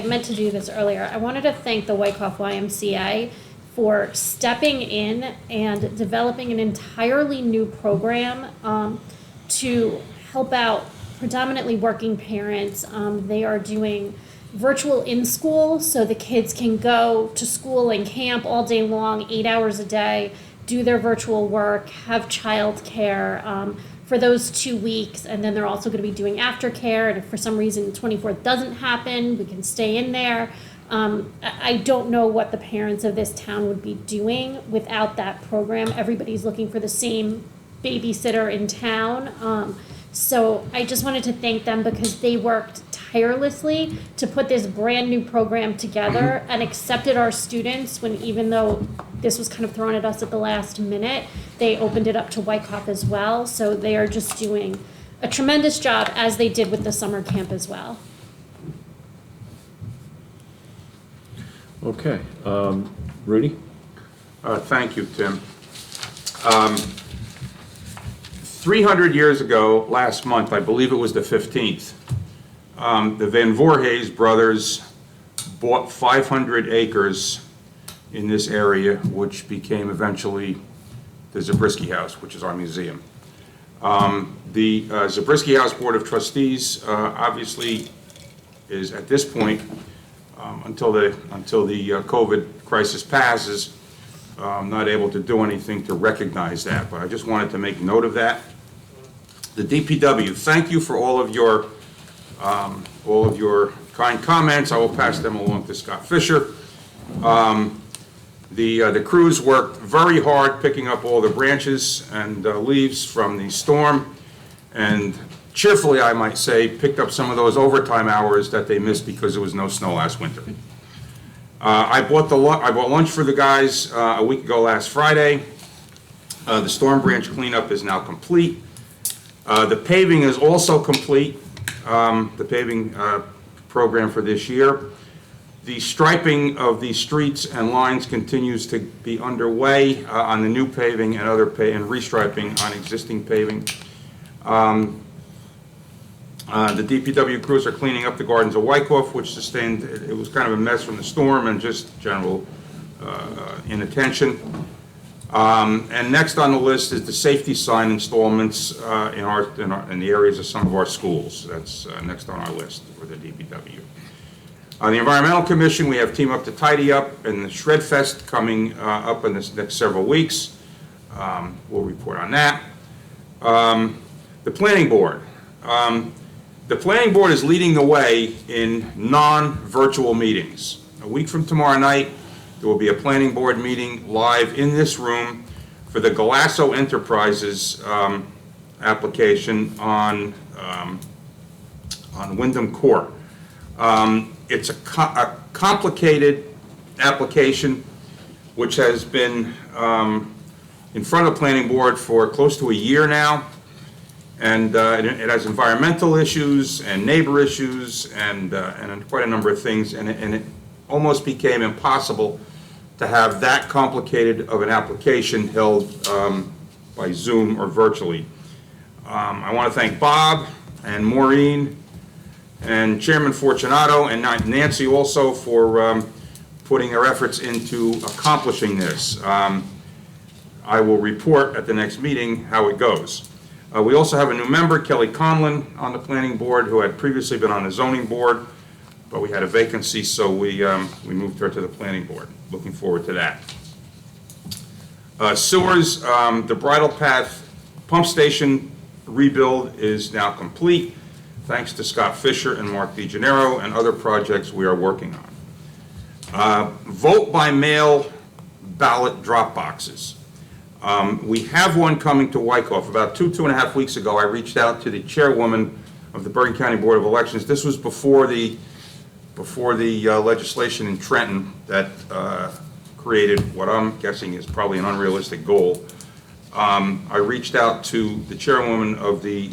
Speaker 8: meant to do this earlier. I wanted to thank the Wyckoff YMCA for stepping in and developing an entirely new program to help out predominantly working parents. They are doing virtual in-school, so the kids can go to school and camp all day long, 8 hours a day, do their virtual work, have childcare for those 2 weeks, and then they're also going to be doing aftercare, and if for some reason the 24th doesn't happen, we can stay in there. I don't know what the parents of this town would be doing without that program. Everybody's looking for the same babysitter in town. So I just wanted to thank them because they worked tirelessly to put this brand new program together and accepted our students when, even though this was kind of thrown at us at the last minute, they opened it up to Wyckoff as well. So they are just doing a tremendous job, as they did with the summer camp as well.
Speaker 6: Okay. Rudy?
Speaker 2: Thank you, Tim. 300 years ago, last month, I believe it was the 15th, the Van Voorhees brothers bought 500 acres in this area, which became eventually the Zabriskie House, which is our museum. The Zabriskie House Board of Trustees obviously is, at this point, until the COVID crisis passes, not able to do anything to recognize that, but I just wanted to make note of that. The DPW, thank you for all of your kind comments. I will pass them along to Scott Fisher. The crews worked very hard picking up all the branches and leaves from the storm, and cheerfully, I might say, picked up some of those overtime hours that they missed because there was no snow last winter. I bought lunch for the guys a week ago last Friday. The storm branch cleanup is now complete. The paving is also complete, the paving program for this year. The striping of the streets and lines continues to be underway on the new paving and and restriping on existing paving. The DPW crews are cleaning up the gardens of Wyckoff, which sustained, it was kind of a mess from the storm and just general inattention. And next on the list is the safety sign installments in the areas of some of our schools. That's next on our list for the DPW. On the Environmental Commission, we have Team Up to Tidy Up and the Shred Fest coming up in the next several weeks. We'll report on that. The Planning Board. The Planning Board is leading the way in non-virtual meetings. A week from tomorrow night, there will be a Planning Board meeting live in this room for the Galasso Enterprises application on Wyndham Court. It's a complicated application which has been in front of the Planning Board for close to a year now. And it has environmental issues and neighbor issues and quite a number of things. And it almost became impossible to have that complicated of an application held by Zoom or virtually. I want to thank Bob and Maureen and Chairman Fortunato and Nancy also for putting their efforts into accomplishing this. I will report at the next meeting how it goes. We also have a new member, Kelly Conlon, on the Planning Board, who had previously been on the Zoning Board, but we had a vacancy, so we moved her to the Planning Board. Looking forward to that. Sewers, the Bridle Path Pump Station rebuild is now complete, thanks to Scott Fisher and Mark DeGennaro and other projects we are working on. Vote by mail ballot drop boxes. We have one coming to Wyckoff. About two and a half weeks ago, I reached out to the chairwoman of the Bergen County Board of Elections. This was before the legislation in Trenton that created what I'm guessing is probably an unrealistic goal. I reached out to the chairwoman of the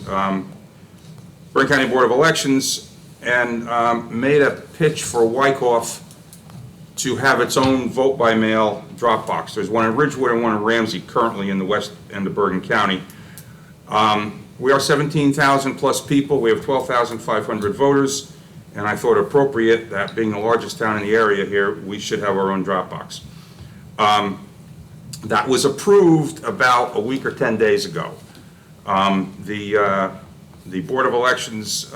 Speaker 2: Bergen County Board of Elections and made a pitch for Wyckoff to have its own vote-by-mail drop box. There's one in Ridgewood and one in Ramsey currently in the west end of Bergen County. We are 17,000 plus people. We have 12,500 voters, and I thought appropriate that being the largest town in the area here, we should have our own drop box. That was approved about a week or 10 days ago. The Board of Elections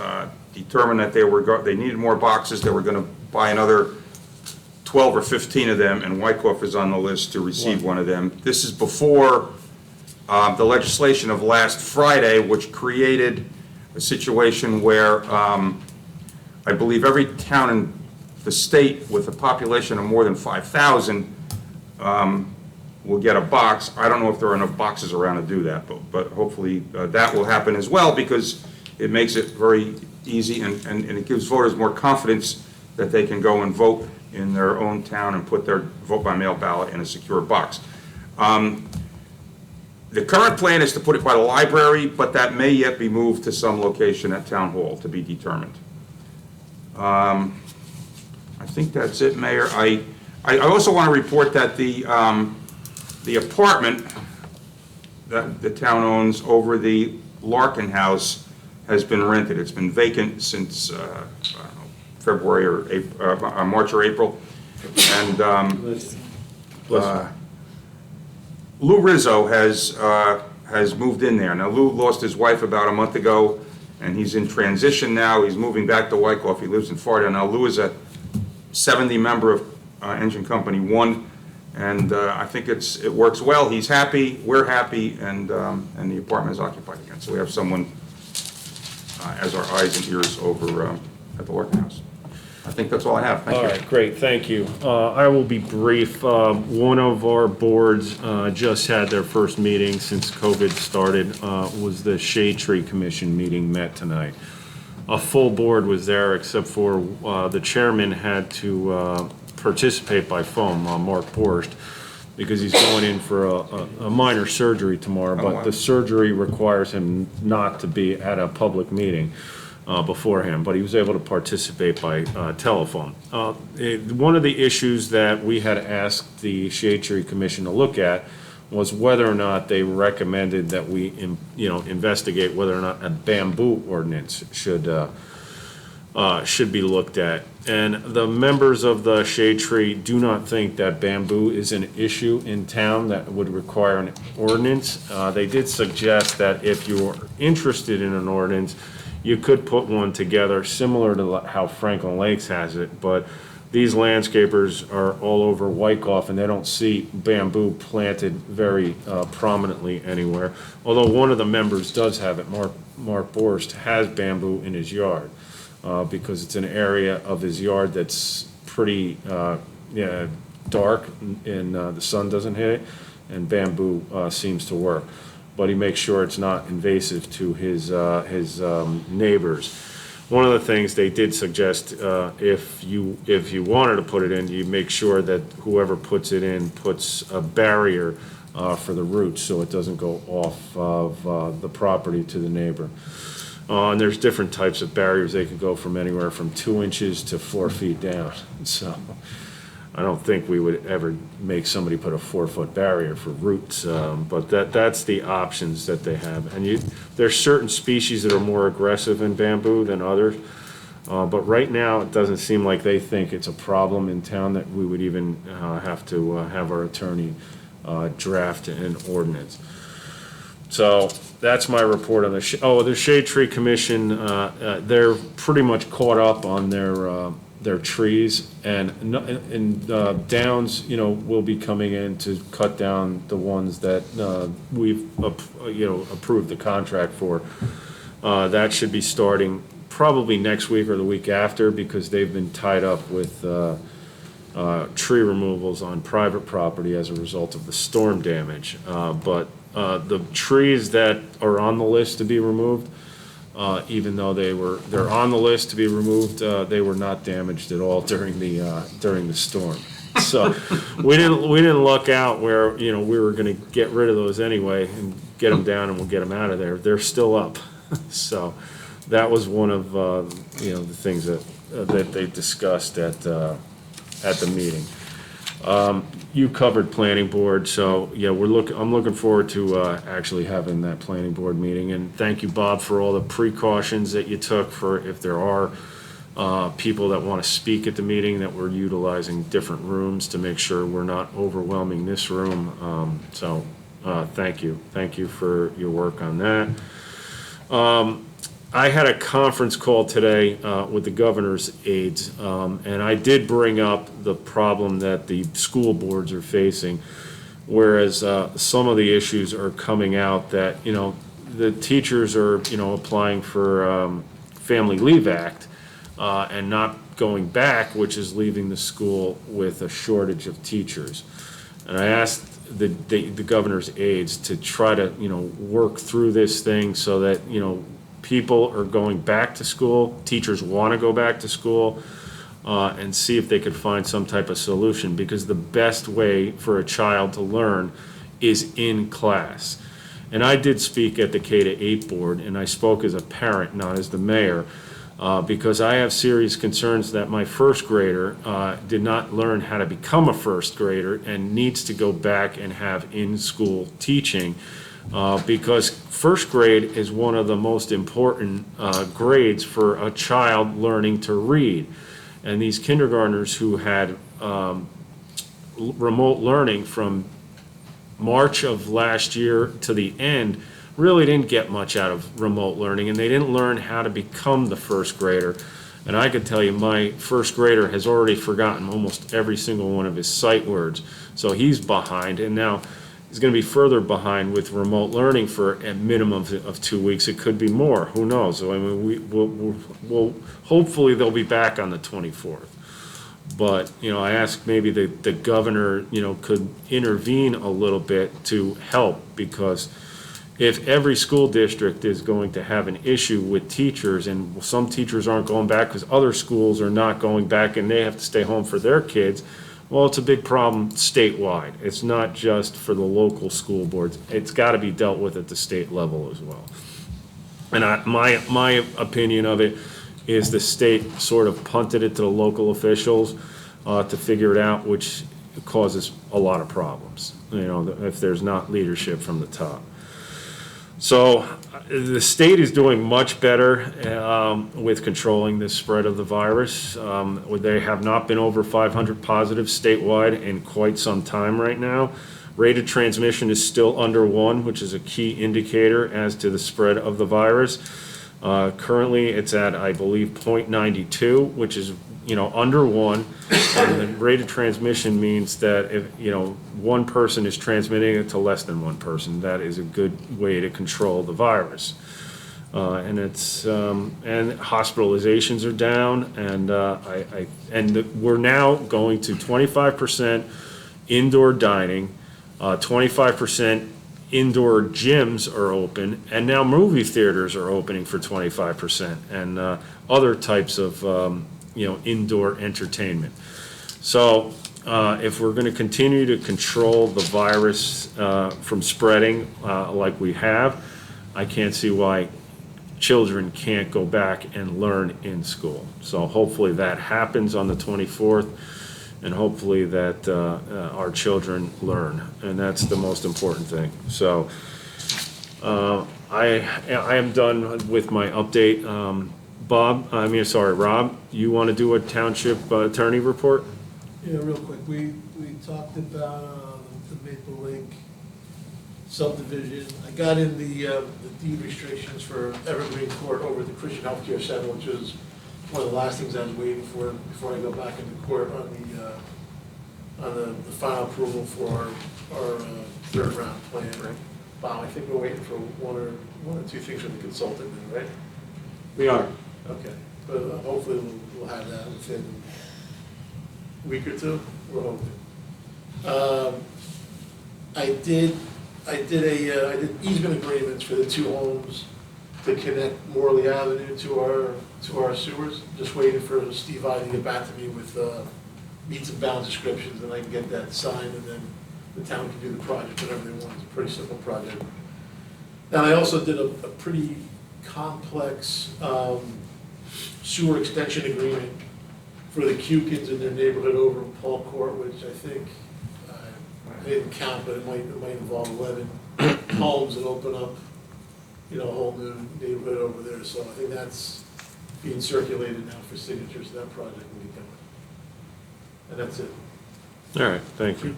Speaker 2: determined that they needed more boxes. They were going to buy another 12 or 15 of them, and Wyckoff is on the list to receive one of them. This is before the legislation of last Friday, which created a situation where I believe every town in the state with a population of more than 5,000 will get a box. I don't know if there are enough boxes around to do that, but hopefully that will happen as well, because it makes it very easy and it gives voters more confidence that they can go and vote in their own town and put their vote-by-mail ballot in a secure box. The current plan is to put it by the library, but that may yet be moved to some location at Town Hall to be determined. I think that's it, Mayor. I also want to report that the apartment that the town owns over the Larkin House has been rented. It's been vacant since February or April, March or April, and Lou Rizzo has moved in there. Now, Lou lost his wife about a month ago, and he's in transition now. He's moving back to Wyckoff. He lives in Florida now. Lou is a 70 member of Engine Company 1, and I think it works well. He's happy, we're happy, and the apartment is occupied again. So we have someone as our eyes and ears over at the Larkin House. I think that's all I have. Thank you.
Speaker 6: All right, great, thank you. I will be brief. One of our boards just had their first meeting since COVID started, was the Shade Tree Commission meeting met tonight. A full board was there except for the chairman had to participate by phone, Mark Porscht, because he's going in for a minor surgery tomorrow, but the surgery requires him not to be at a public meeting. beforehand, but he was able to participate by telephone. One of the issues that we had asked the Shade Tree Commission to look at was whether or not they recommended that we, investigate whether or not a bamboo ordinance should be looked at. And the members of the Shade Tree do not think that bamboo is an issue in town that would require an ordinance. They did suggest that if you are interested in an ordinance, you could put one together similar to how Franklin Lakes has it, but these landscapers are all over Wyckoff and they don't see bamboo planted very prominently anywhere. Although one of the members does have it, Mark Borst has bamboo in his yard. Because it's an area of his yard that's pretty dark and the sun doesn't hit it, and bamboo seems to work. But he makes sure it's not invasive to his neighbors. One of the things they did suggest, if you wanted to put it in, you make sure that whoever puts it in puts a barrier for the roots so it doesn't go off of the property to the neighbor. And there's different types of barriers. They could go from anywhere from 2 inches to 4 feet down. So I don't think we would ever make somebody put a 4-foot barrier for roots. But that's the options that they have. And there's certain species that are more aggressive in bamboo than others. But right now, it doesn't seem like they think it's a problem in town that we would even have to have our attorney draft an ordinance. So that's my report on the Shade Tree Commission. They're pretty much caught up on their trees, and Downs, will be coming in to cut down the ones that we've approved the contract for. That should be starting probably next week or the week after, because they've been tied up with tree removals on private property as a result of the storm damage. But the trees that are on the list to be removed, even though they're on the list to be removed, they were not damaged at all during the storm. So we didn't luck out where we were going to get rid of those anyway and get them down, and we'll get them out of there. They're still up. So that was one of the things that they discussed at the meeting. You covered planning board, so yeah, I'm looking forward to actually having that planning board meeting. And thank you, Bob, for all the precautions that you took for if there are people that want to speak at the meeting, that we're utilizing different rooms to make sure we're not overwhelming this room. So thank you for your work on that. I had a conference call today with the governor's aides, and I did bring up the problem that the school boards are facing, whereas some of the issues are coming out that, the teachers are, applying for Family Leave Act and not going back, which is leaving the school with a shortage of teachers. And I asked the governor's aides to try to, work through this thing so that, people are going back to school, teachers want to go back to school, and see if they could find some type of solution, because the best way for a child to learn is in class. And I did speak at the K-8 board, and I spoke as a parent, not as the mayor, because I have serious concerns that my first grader did not learn how to become a first grader and needs to go back and have in-school teaching. Because first grade is one of the most important grades for a child learning to read. And these kindergartners who had remote learning from March of last year to the end really didn't get much out of remote learning, and they didn't learn how to become the first grader. And I could tell you, my first grader has already forgotten almost every single one of his sight words. So he's behind, and now is going to be further behind with remote learning for a minimum of 2 weeks. It could be more. Who knows? So, I mean, we'll hopefully they'll be back on the 24th. But I asked maybe the governor could intervene a little bit to help, because if every school district is going to have an issue with teachers, and some teachers aren't going back because other schools are not going back and they have to stay home for their kids, well, it's a big problem statewide. It's not just for the local school boards. It's got to be dealt with at the state level as well. And my opinion of it is the state sort of punted it to the local officials to figure it out, which causes a lot of problems, if there's not leadership from the top. So the state is doing much better with controlling the spread of the virus. They have not been over 500 positives statewide in quite some time right now. Rate of transmission is still under 1, which is a key indicator as to the spread of the virus. Currently, it's at, I believe, 0.92, which is, under 1. And the rate of transmission means that if, one person is transmitting it to less than one person, that is a good way to control the virus. And hospitalizations are down, and we're now going to 25% indoor dining, 25% indoor gyms are open, and now movie theaters are opening for 25%, and other types of indoor entertainment. So if we're going to continue to control the virus from spreading like we have, I can't see why children can't go back and learn in school. So hopefully that happens on the 24th, and hopefully that our children learn, and that's the most important thing. So I am done with my update. Rob, you want to do a township attorney report?
Speaker 9: Yeah, real quick, we talked about the Maple Lake subdivision. I got in the deed restrictions for Evergreen Court over at the Christian Healthcare Center, which was one of the last things I was waiting for before I go back into court on the final approval for our third round plan. Bob, I think we're waiting for one or two things from the consultant now, right?
Speaker 1: We are.
Speaker 9: Okay, but hopefully we'll have that within a week or two, we're hoping. I did easement agreements for the 2 homes to connect Morley Avenue to our sewers. Just waiting for Steve I to get back to me with meets and bounds descriptions, and I can get that signed, and then the town can do the project, whatever they want. It's a pretty simple project. And I also did a pretty complex sewer extension agreement for the Cukins in their neighborhood over in Paul Court, which I think, I didn't count, but it might involve 11 homes that open up, a whole new neighborhood over there. So I think that's being circulated now for signatures, so that project will be coming. And that's it.
Speaker 6: All right, thank you.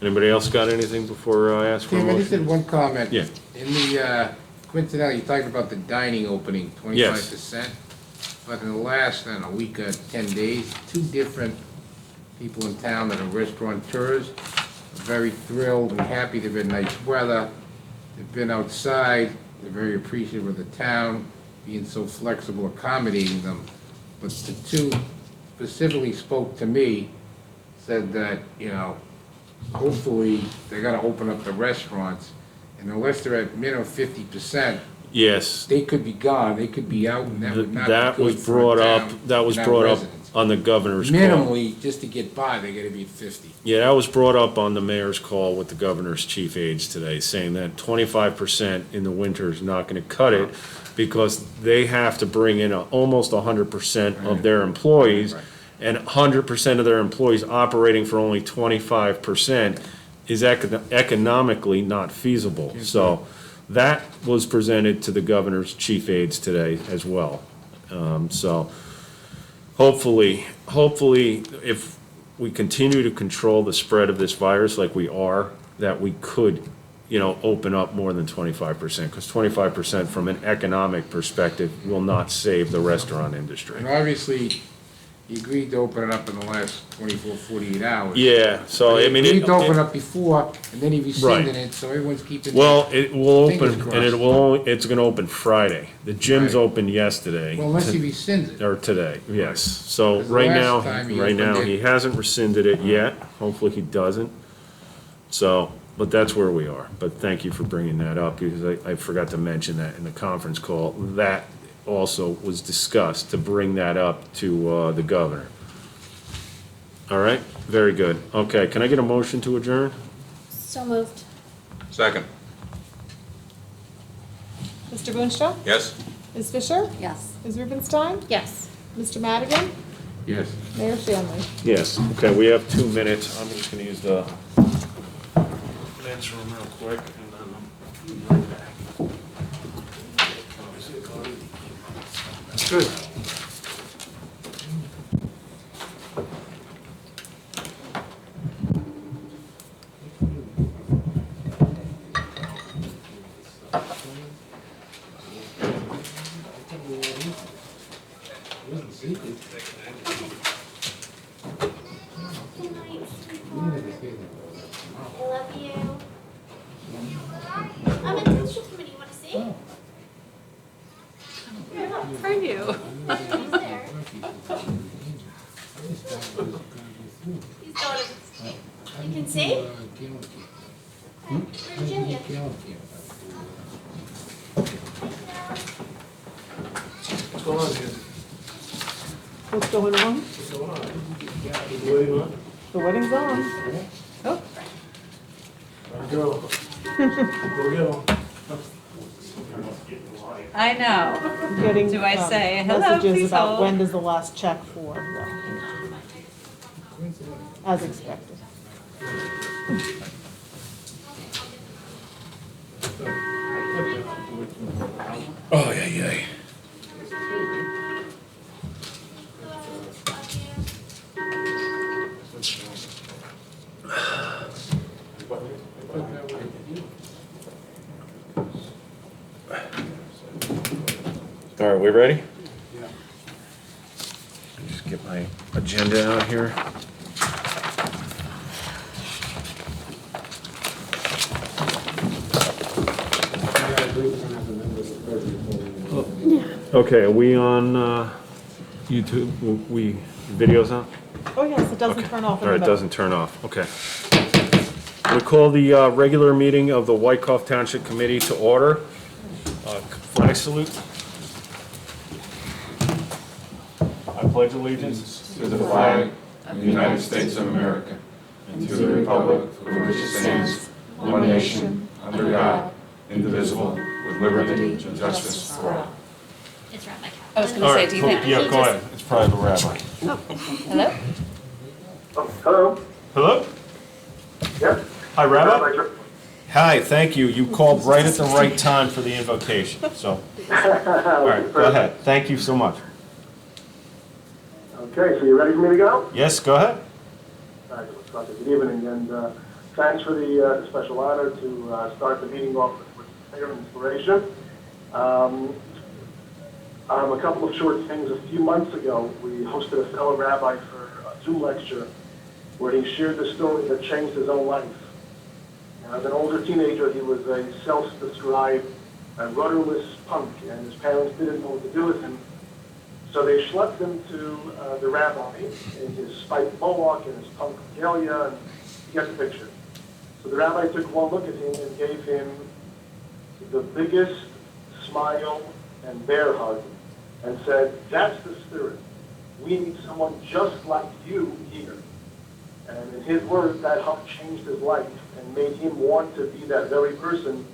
Speaker 6: Anybody else got anything before I ask for a
Speaker 5: Tim, I just
Speaker 6: motion?
Speaker 5: had one comment.
Speaker 6: Yeah.
Speaker 5: In the, coincidentally, you talked about the dining opening, 25%. But in the last, week or 10 days, 2 different people in town that are restaurateurs are very thrilled and happy. They've had nice weather. They've been outside. They're very appreciative of the town being so flexible, accommodating them. But the 2 specifically spoke to me, said that, hopefully they're gonna open up the restaurants, and unless they're at minimum 50%,
Speaker 6: Yes.
Speaker 5: they could be gone, they could be out, and that would not
Speaker 6: That
Speaker 5: be
Speaker 6: was
Speaker 5: good for
Speaker 6: brought
Speaker 5: a
Speaker 6: up,
Speaker 5: town
Speaker 6: that was
Speaker 5: and our
Speaker 6: brought up
Speaker 5: residents.
Speaker 6: on the governor's call.
Speaker 5: Minimally, just to get by, they gotta be at 50.
Speaker 6: Yeah, that was brought up on the mayor's call with the governor's chief aides today, saying that 25% in the winter is not gonna cut it because they have to bring in almost 100% of their employees,
Speaker 5: Right.
Speaker 6: and 100% of their employees operating for only 25% is economically not feasible. So that was presented to the governor's chief aides today as well. So hopefully, if we continue to control the spread of this virus like we are, that we could, open up more than 25%, because 25% from an economic perspective will not save the restaurant industry.
Speaker 5: And obviously, he agreed to open it up in the last 24, 48 hours.
Speaker 6: Yeah, so I mean.
Speaker 5: He agreed to open up before, and then he rescinded
Speaker 6: Right.
Speaker 5: it, so everyone's keeping.
Speaker 6: Well, it will
Speaker 5: Fingers
Speaker 6: open, and
Speaker 5: crossed.
Speaker 6: it's gonna open Friday. The gym's
Speaker 5: Right.
Speaker 6: opened yesterday.
Speaker 5: Well, unless he rescinds it.
Speaker 6: Or today, yes. So
Speaker 5: Because
Speaker 6: right
Speaker 5: last
Speaker 6: now,
Speaker 5: time he opened it-
Speaker 6: he hasn't rescinded it yet. Hopefully he doesn't. So, but that's where we are. But thank you for bringing that up, because I forgot to mention that in the conference call. That also was discussed, to bring that up to the governor. All right, very good. Okay, can I get a motion to adjourn?
Speaker 8: So moved.
Speaker 2: Second.
Speaker 3: Mr. Boonstra?
Speaker 2: Yes?
Speaker 3: Ms. Fisher?
Speaker 4: Yes.
Speaker 3: Ms. Rubenstein?
Speaker 8: Yes.
Speaker 3: Mr. Madigan?
Speaker 5: Yes.
Speaker 3: Mayor Shanley?
Speaker 6: Yes, okay, we have 2 minutes. I'm just gonna use the men's room real quick, and then I'll be right back.
Speaker 1: Good.
Speaker 8: I love you. I'm a township committee, you wanna see?
Speaker 4: For you.
Speaker 8: Who's there? He's going to, you can see? Virginia.
Speaker 9: What's going on here?
Speaker 3: What's going on?
Speaker 9: What's going on? You waiting on?
Speaker 3: The wedding's on. Oh,
Speaker 9: Go. Go get 'em.
Speaker 4: I know.
Speaker 3: getting.
Speaker 4: Do I say, "Hello,
Speaker 3: Messages
Speaker 4: please
Speaker 3: about
Speaker 4: hold"?
Speaker 3: when does the last check for, as expected.
Speaker 6: Oh, yeah, yeah. All right, we ready?
Speaker 5: Yeah.
Speaker 6: Just get my agenda out here. Okay, are we on YouTube? We, videos on?
Speaker 3: Oh, yes, it doesn't
Speaker 6: Okay.
Speaker 3: turn off in
Speaker 6: All
Speaker 3: the
Speaker 6: right,
Speaker 3: middle.
Speaker 6: doesn't turn off, okay. We call the regular meeting of the Wykoff Township Committee to order. Flag salute. I pledge allegiance
Speaker 2: To the flag of the United States of America, and to the republic for which it stands, one nation, under God, indivisible, with liberty and justice for all.
Speaker 8: It's Rabbi
Speaker 4: I was gonna say, do you think?
Speaker 6: Yeah, go ahead, it's probably the rabbi.
Speaker 4: Hello?
Speaker 10: Hello?
Speaker 6: Hello?
Speaker 10: Yes?
Speaker 6: Hi, Rabbi? Hi, thank you. You called right at the right time for the invocation, so. All right, go ahead. Thank you so much.
Speaker 10: Okay, so you ready for me to go?
Speaker 6: Yes, go ahead.
Speaker 10: Good evening, and thanks for the special honor to start the meeting off with prayer and inspiration. A couple of short things. A few months ago, we hosted a fellow rabbi for a Zoom lecture where he shared the story that changed his own life. As an older teenager, he was a self-described rudderless punk, and his parents didn't know what to do with him. So they schlepped him to the rabbi in his spiked mohawk and his punk regalia, and you get the picture. So the rabbi took one look at him and gave him the biggest smile and bear hug and said, "That's the spirit. We need someone just like you here." And in his words, that hug changed his life and made him want to be that very person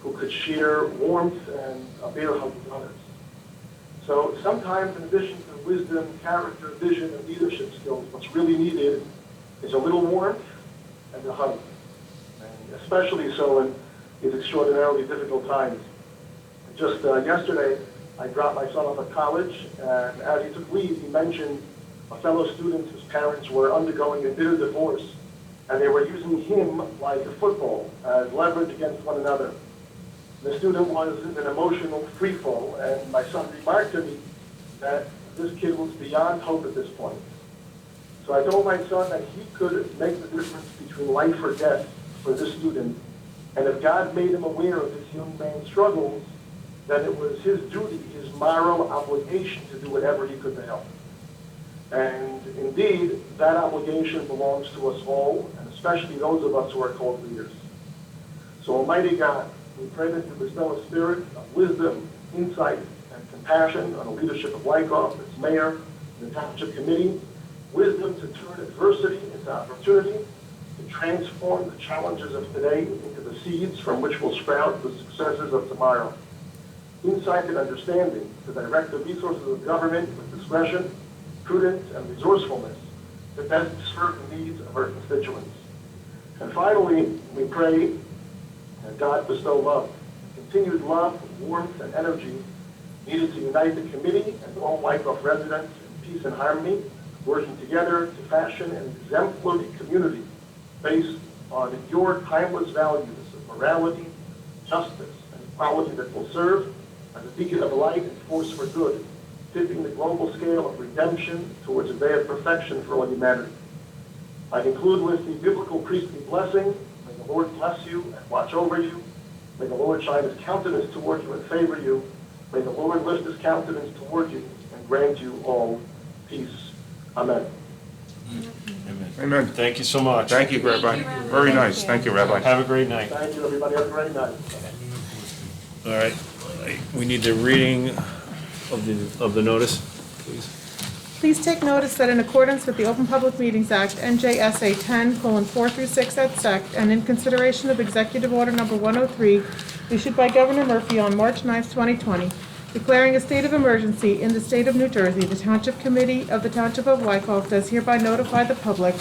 Speaker 10: who could share warmth and a bear hug with others. So sometimes, in addition to wisdom, character, vision, and leadership skills, what's really needed is a little warmth and a hug. And especially so in these extraordinarily difficult times. Just yesterday, I dropped my son off at college, and as he took leave, he mentioned a fellow student whose parents were undergoing a bitter divorce, and they were using him like a football as leverage against one another. The student was in an emotional freefall, and my son remarked to me that this kid was beyond hope at this point. So I told my son that he could make the difference between life or death for this student, and if God made him aware of this young man's struggles, then it was his duty, his moral obligation to do whatever he could to help. And indeed, that obligation belongs to us all, and especially those of us who are called leaders. So Almighty God, we pray that you bestow a spirit of wisdom, insight, and compassion on the leadership of Wykoff, its mayor, and the Township Committee, wisdom to turn adversity into opportunity, to transform the challenges of today into the seeds from which will sprout the successes of tomorrow. insight and understanding to direct the resources of government with discretion, prudence, and resourcefulness to best serve the needs of our constituents. And finally, we pray that God bestow love, continued love, warmth, and energy needed to unite the committee and all Wyckoff residents in peace and harmony, working together to fashion an exemplary community based on your timeless values of morality, justice, and equality that will serve as a beacon of light and force for good, tipping the global scale of redemption towards a day of perfection for all humanity. I conclude with the biblical priestly blessing. May the Lord bless you and watch over you. May the Lord shine his countenance toward you and favor you. May the Lord lift his countenance toward you and grant you all peace. Amen.
Speaker 2: Amen.
Speaker 6: Thank you so much.
Speaker 2: Thank you, Rabbi. Very nice. Thank you, Rabbi.
Speaker 6: Have a great night.
Speaker 10: Thank you, everybody. Have a great night.
Speaker 6: All right, we need the reading of the notice, please.
Speaker 3: Please take notice that in accordance with the Open Public Meetings Act, NJSA 10:4 through 6 et sec, and in consideration of Executive Order Number 103, issued by Governor Murphy on March 9, 2020, declaring a state of emergency in the state of New Jersey, the Township Committee of the Township of Wyckoff does hereby notify the public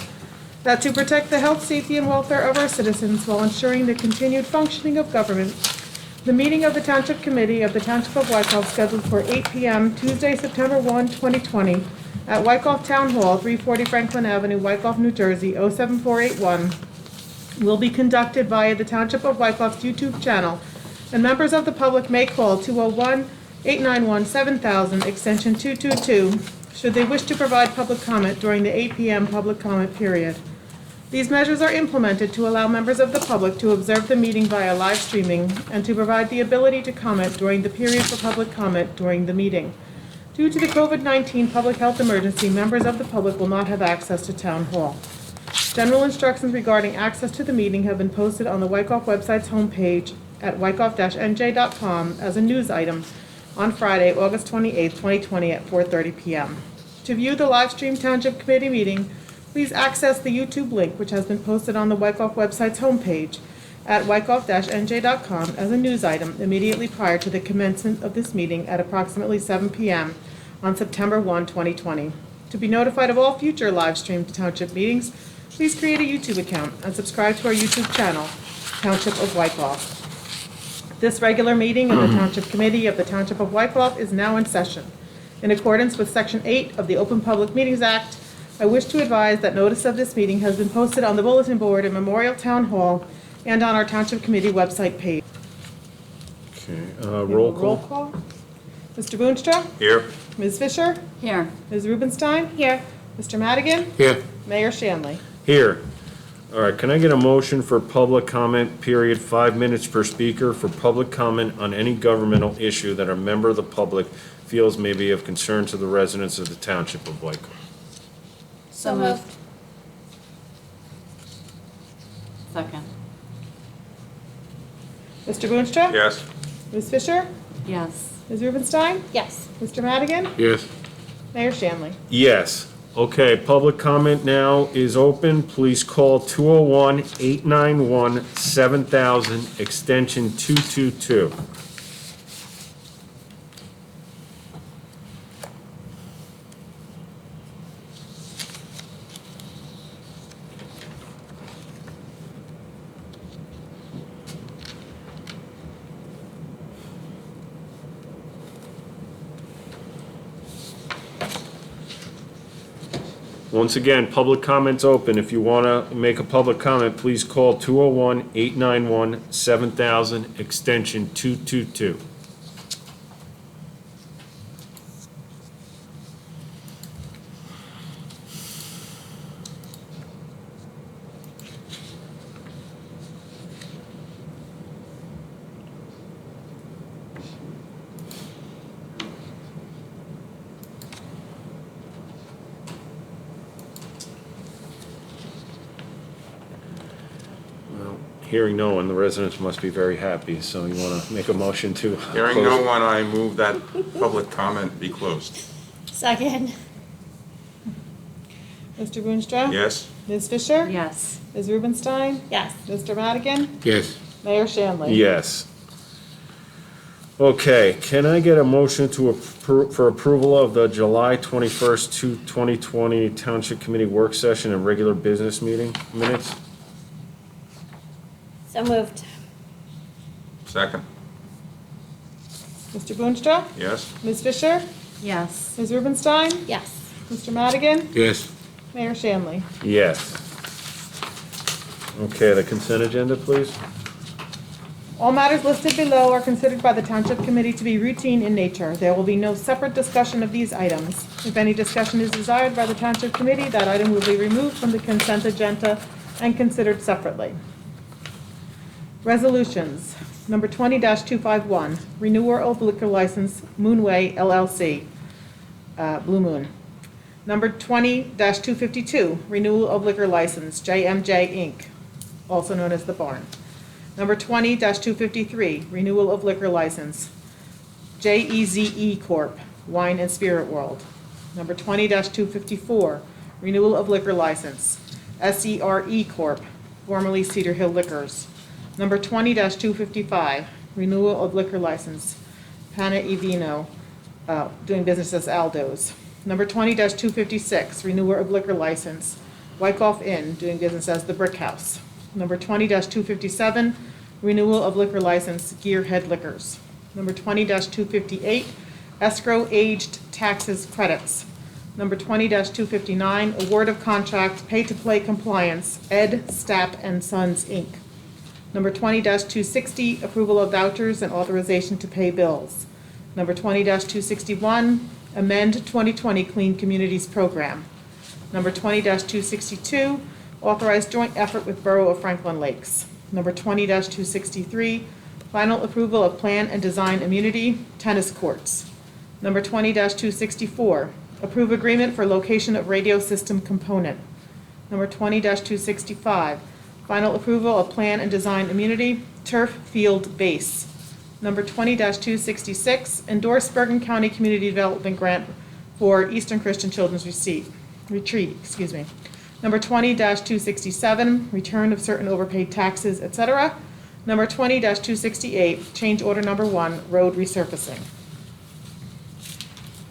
Speaker 3: that to protect the health, safety, and welfare of our citizens while ensuring the continued functioning of government, the meeting of the Township Committee of the Township of Wyckoff scheduled for 8 p.m. Tuesday, September 1, 2020, at Wyckoff Town Hall, 340 Franklin Avenue, Wyckoff, New Jersey, 07481, will be conducted via the Township of Wyckoff's YouTube channel, and members of the public may call 201-891-7000, extension 222, should they wish to provide public comment during the 8 p.m. public comment period. These measures are implemented to allow members of the public to observe the meeting via live streaming and to provide the ability to comment during the period for public comment during the meeting. Due to the COVID-19 public health emergency, members of the public will not have access to Town Hall. General instructions regarding access to the meeting have been posted on the Wyckoff website's homepage at wyckoff-nj.com as a news item on Friday, August 28, 2020 at 4:30 p.m. To view the live stream Township Committee meeting, please access the YouTube link which has been posted on the Wyckoff website's homepage at wyckoff-nj.com as a news item immediately prior to the commencement of this meeting at approximately 7 p.m. on September 1, 2020. To be notified of all future live streamed Township meetings, please create a YouTube account and subscribe to our YouTube channel, Township of Wyckoff. This regular meeting of the Township Committee of the Township of Wyckoff is now in session. In accordance with Section 8 of the Open Public Meetings Act, I wish to advise that notice of this meeting has been posted on the bulletin board in Memorial Town Hall and on our Township Committee website page.
Speaker 6: Okay, roll
Speaker 3: Roll
Speaker 6: call.
Speaker 3: call. Mr. Boonstra?
Speaker 2: Here.
Speaker 3: Ms. Fisher?
Speaker 4: Here.
Speaker 3: Ms. Rubenstein?
Speaker 8: Here.
Speaker 3: Mr. Madigan?
Speaker 5: Here.
Speaker 3: Mayor Shanley?
Speaker 6: Here. All right, can I get a motion for public comment period, 5 minutes per speaker for public comment on any governmental issue that a member of the public feels may be of concern to the residents of the Township of Wyckoff?
Speaker 4: So moved. Second.
Speaker 3: Mr. Boonstra?
Speaker 2: Yes.
Speaker 3: Ms. Fisher?
Speaker 4: Yes.
Speaker 3: Ms. Rubenstein?
Speaker 8: Yes.
Speaker 3: Mr. Madigan?
Speaker 5: Yes.
Speaker 3: Mayor Shanley?
Speaker 6: Yes. Okay, public comment now is open. Please call 201-891-7000, extension 222. Once again, public comment's open. If you want to make a public comment, please call 201-891-7000, extension 222. Hearing no one, the residents must be very happy, so you want to make a motion to
Speaker 2: Hearing
Speaker 6: close?
Speaker 2: no one, I move that public comment be closed.
Speaker 8: Second.
Speaker 3: Mr. Boonstra?
Speaker 2: Yes?
Speaker 3: Ms. Fisher?
Speaker 4: Yes.
Speaker 3: Ms. Rubenstein?
Speaker 8: Yes.
Speaker 3: Mr. Madigan?
Speaker 5: Yes.
Speaker 3: Mayor Shanley?
Speaker 6: Yes. Okay, can I get a motion for approval of the July 21st, 2020 Township Committee Work Session and regular business meeting minutes?
Speaker 8: So moved.
Speaker 2: Second.
Speaker 3: Mr. Boonstra?
Speaker 2: Yes?
Speaker 3: Ms. Fisher?
Speaker 4: Yes.
Speaker 3: Ms. Rubenstein?
Speaker 8: Yes.
Speaker 3: Mr. Madigan?
Speaker 5: Yes.
Speaker 3: Mayor Shanley?
Speaker 6: Yes. Okay, the consent agenda, please?
Speaker 3: All matters listed below are considered by the Township Committee to be routine in nature. There will be no separate discussion of these items. If any discussion is desired by the Township Committee, that item will be removed from the consent agenda and considered separately. Resolutions. Number 20-251, renewal of liquor license, Moonway LLC, Blue Moon. Number 20-252, renewal of liquor license, JMJ Inc., also known as The Barn. Number 20-253, renewal of liquor license, JEZE Corp., Wine and Spirit World. Number 20-254, renewal of liquor license, SERE Corp., formerly Cedar Hill Liquors. Number 20-255, renewal of liquor license, Pana e Vino, doing business as Aldo's. Number 20-256, renewal of liquor license, Wyckoff Inn, doing business as the Brick House. Number 20-257, renewal of liquor license, Gearhead Liquors. Number 20-258, escrow aged taxes credits. Number 20-259, award of contract, pay-to-play compliance, Ed Stapp and Sons, Inc. Number 20-260, approval of vouchers and authorization to pay bills. Number 20-261, amend 2020 Clean Communities Program. Number 20-262, authorize joint effort with Borough of Franklin Lakes. Number 20-263, final approval of plan and design immunity, tennis courts. Number 20-264, approve agreement for location of radio system component. Number 20-265, final approval of plan and design immunity, turf field base. Number 20-266, endorse Bergen County Community Development Grant for Eastern Christian Children's Retreat. Number 20-267, return of certain overpaid taxes, etc. Number 20-268, change order number 1, road resurfacing.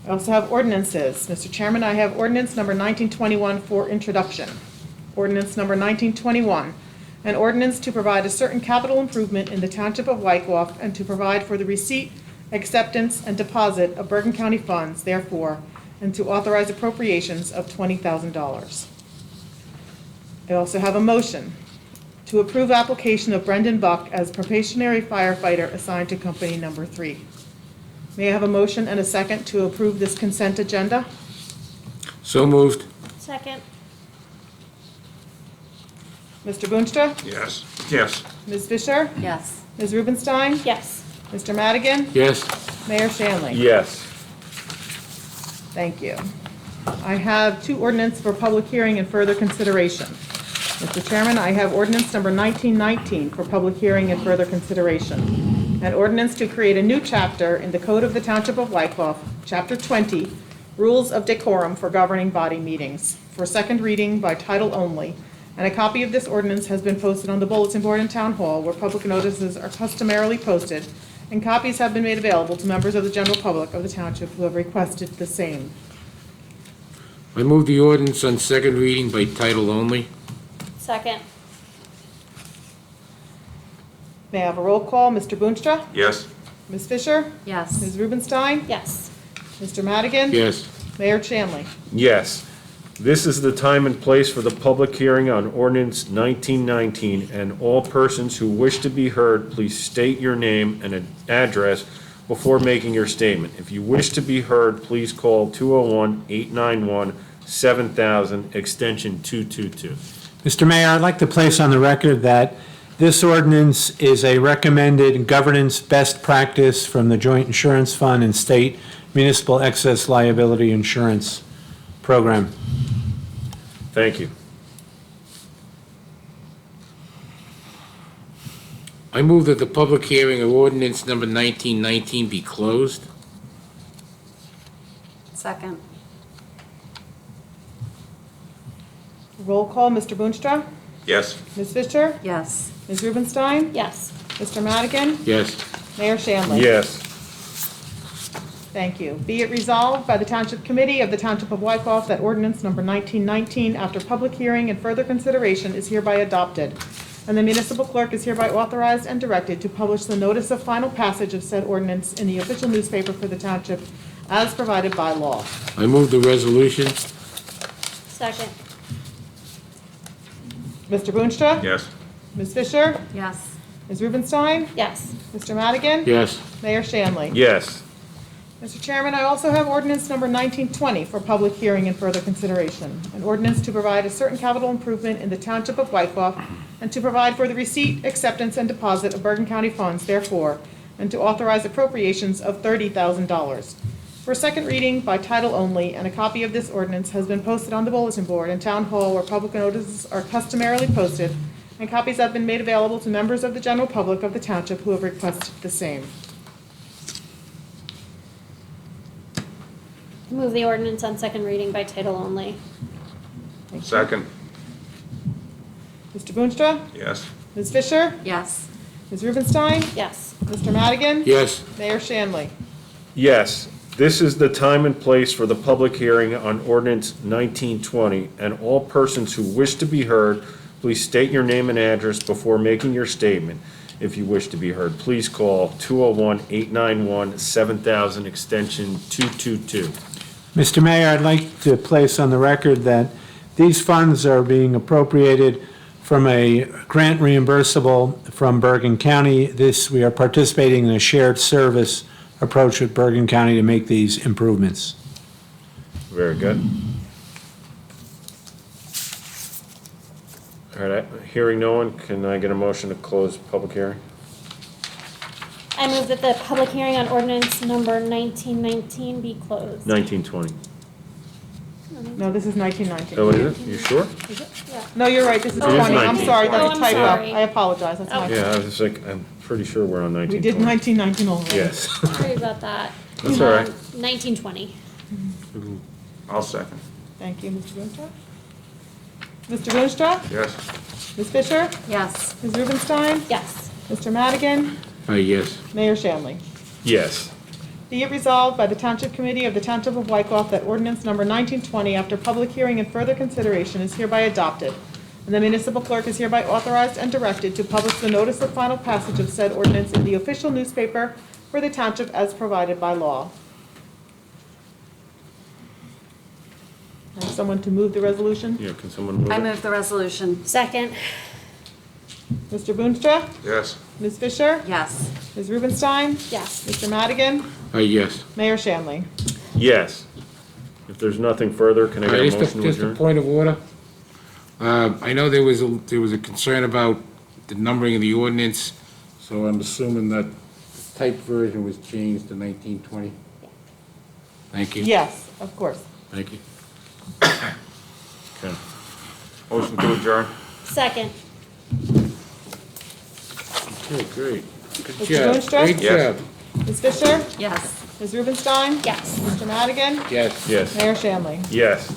Speaker 3: I also have ordinances. Mr. Chairman, I have ordinance number 1921 for introduction. Ordinance number 1921, an ordinance to provide a certain capital improvement in the Township of Wyckoff and to provide for the receipt, acceptance, and deposit of Bergen County funds, therefore, and to authorize appropriations of $20,000. I also have a motion to approve application of Brendan Buck as probationary firefighter assigned to company number 3. May I have a motion and a second to approve this consent agenda?
Speaker 5: So moved.
Speaker 8: Second.
Speaker 2: Mr.
Speaker 3: Boonstra?
Speaker 2: Yes. Yes.
Speaker 3: Ms. Fisher?
Speaker 4: Yes.
Speaker 3: Ms. Rubenstein?
Speaker 8: Yes.
Speaker 3: Mr. Madigan?
Speaker 5: Yes.
Speaker 3: Mayor Shanley?
Speaker 6: Yes.
Speaker 3: Thank you. I have 2 ordinances for public hearing and further consideration. Mr. Chairman, I have ordinance number 1919 for public hearing and further consideration. An ordinance to create a new chapter in the Code of the Township of Wyckoff, Chapter 20, Rules of Decorum for Governing Body Meetings, for second reading by title only, and a copy of this ordinance has been posted on the bulletin board in Town Hall where public notices are customarily posted, and copies have been made available to members of the general public of the township who have requested the same.
Speaker 5: I move the ordinance on second reading by title only.
Speaker 8: Second.
Speaker 3: May I have a roll call? Mr. Boonstra?
Speaker 2: Yes.
Speaker 3: Ms. Fisher?
Speaker 4: Yes.
Speaker 3: Ms. Rubenstein?
Speaker 8: Yes.
Speaker 3: Mr. Madigan?
Speaker 5: Yes.
Speaker 3: Mayor Shanley?
Speaker 6: Yes. This is the time and place for the public hearing on ordinance 1919, and all persons who wish to be heard, please state your name and an address before making your statement. If you wish to be heard, please call 201-891-7000, extension 222.
Speaker 1: Mr. Mayor, I'd like to place on the record that this ordinance is a recommended governance best practice from the Joint Insurance Fund and State Municipal Excess Liability Insurance Program.
Speaker 6: Thank you.
Speaker 5: I move that the public hearing of ordinance number 1919 be closed.
Speaker 4: Second.
Speaker 3: Roll call, Mr. Boonstra?
Speaker 2: Yes.
Speaker 3: Ms. Fisher?
Speaker 4: Yes.
Speaker 3: Ms. Rubenstein?
Speaker 8: Yes.
Speaker 3: Mr. Madigan?
Speaker 5: Yes.
Speaker 3: Mayor Shanley?
Speaker 6: Yes.
Speaker 3: Thank you. Be it resolved by the Township Committee of the Township of Wykoff that ordinance number 1919, after public hearing and further consideration, is hereby adopted, and the municipal clerk is hereby authorized and directed to publish the notice of final passage of said ordinance in the official newspaper for the township as provided by law.
Speaker 5: I move the resolution.
Speaker 8: Second.
Speaker 3: Mr. Boonstra?
Speaker 2: Yes.
Speaker 3: Ms. Fisher?
Speaker 4: Yes.
Speaker 3: Ms. Rubenstein?
Speaker 8: Yes.
Speaker 3: Mr. Madigan?
Speaker 5: Yes.
Speaker 3: Mayor Shanley?
Speaker 6: Yes.
Speaker 3: Mr. Chairman, I also have ordinance number 1920 for public hearing and further consideration. An ordinance to provide a certain capital improvement in the Township of Wykoff and to provide for the receipt, acceptance, and deposit of Bergen County funds therefore, and to authorize appropriations of $30,000. For second reading by title only, and a copy of this ordinance has been posted on the bulletin board in Town Hall where public notices are customarily posted, and copies have been made available to members of the general public of the township who have requested the same.
Speaker 8: Move the ordinance on second reading by title only.
Speaker 2: Second.
Speaker 3: Mr. Boonstra?
Speaker 2: Yes.
Speaker 3: Ms. Fisher?
Speaker 4: Yes.
Speaker 3: Ms. Rubenstein?
Speaker 8: Yes.
Speaker 3: Mr. Madigan?
Speaker 5: Yes.
Speaker 3: Mayor Shanley?
Speaker 6: Yes, this is the time and place for the public hearing on ordinance 1920, and all persons who wish to be heard, please state your name and address before making your statement. If you wish to be heard, please call 201-891-7000, extension 222.
Speaker 1: Mr. Mayor, I'd like to place on the record that these funds are being appropriated from a grant reimbursable from Bergen County. We are participating in a shared service approach with Bergen County to make these improvements.
Speaker 6: Very good. All right, hearing no one, can I get a motion to close public hearing?
Speaker 8: I move that the public hearing on ordinance number 1919 be closed.
Speaker 6: 1920.
Speaker 3: No, this is 1919.
Speaker 6: Oh, is it? You sure?
Speaker 8: Is it? Yeah.
Speaker 3: No, you're right, this is
Speaker 8: Oh,
Speaker 3: 20. I'm
Speaker 6: 19.
Speaker 3: sorry,
Speaker 8: Oh,
Speaker 3: that's a
Speaker 8: I'm
Speaker 3: typo.
Speaker 8: sorry.
Speaker 3: I apologize, that's my
Speaker 8: Okay.
Speaker 6: Yeah, I
Speaker 3: fault.
Speaker 6: was like, I'm pretty sure we're on 1920.
Speaker 3: We did 1919 already.
Speaker 6: Yes.
Speaker 8: Sorry about that.
Speaker 6: That's all right.
Speaker 8: 1920.
Speaker 2: I'll second.
Speaker 3: Thank you, Mr. Boonstra. Mr. Boonstra?
Speaker 2: Yes.
Speaker 3: Ms. Fisher?
Speaker 4: Yes.
Speaker 3: Ms. Rubenstein?
Speaker 8: Yes.
Speaker 3: Mr. Madigan?
Speaker 5: Yes.
Speaker 3: Mayor Shanley?
Speaker 6: Yes.
Speaker 3: Be it resolved by the Township Committee of the Township of Wykoff that ordinance number 1920, after public hearing and further consideration, is hereby adopted, and the municipal clerk is hereby authorized and directed to publish the notice of final passage of said ordinance in the official newspaper for the township as provided by law. I have someone to move the resolution?
Speaker 6: Yeah, can someone move
Speaker 4: I
Speaker 6: it?
Speaker 4: move the resolution.
Speaker 8: Second.
Speaker 3: Mr. Boonstra?
Speaker 2: Yes.
Speaker 3: Ms. Fisher?
Speaker 4: Yes.
Speaker 3: Ms. Rubenstein?
Speaker 8: Yes.
Speaker 3: Mr. Madigan?
Speaker 5: Yes.
Speaker 3: Mayor Shanley?
Speaker 6: Yes. If there's nothing further, can I get a motion to
Speaker 5: Just a
Speaker 6: adjourn?
Speaker 5: point of order. I know there was a concern about the numbering of the ordinance, so I'm assuming that the typed version was changed to 1920. Thank you.
Speaker 3: Yes, of course.
Speaker 5: Thank you.
Speaker 6: Okay.
Speaker 2: Motion to adjourn.
Speaker 8: Second.
Speaker 5: Okay, great. Good
Speaker 3: Mr.
Speaker 5: job.
Speaker 3: Boonstra?
Speaker 5: Great
Speaker 2: Yes.
Speaker 5: job.
Speaker 3: Ms. Fisher?
Speaker 4: Yes.
Speaker 3: Ms. Rubenstein?
Speaker 8: Yes.
Speaker 3: Mr. Madigan?
Speaker 5: Yes.
Speaker 6: Yes.
Speaker 3: Mayor Shanley?
Speaker 6: Yes.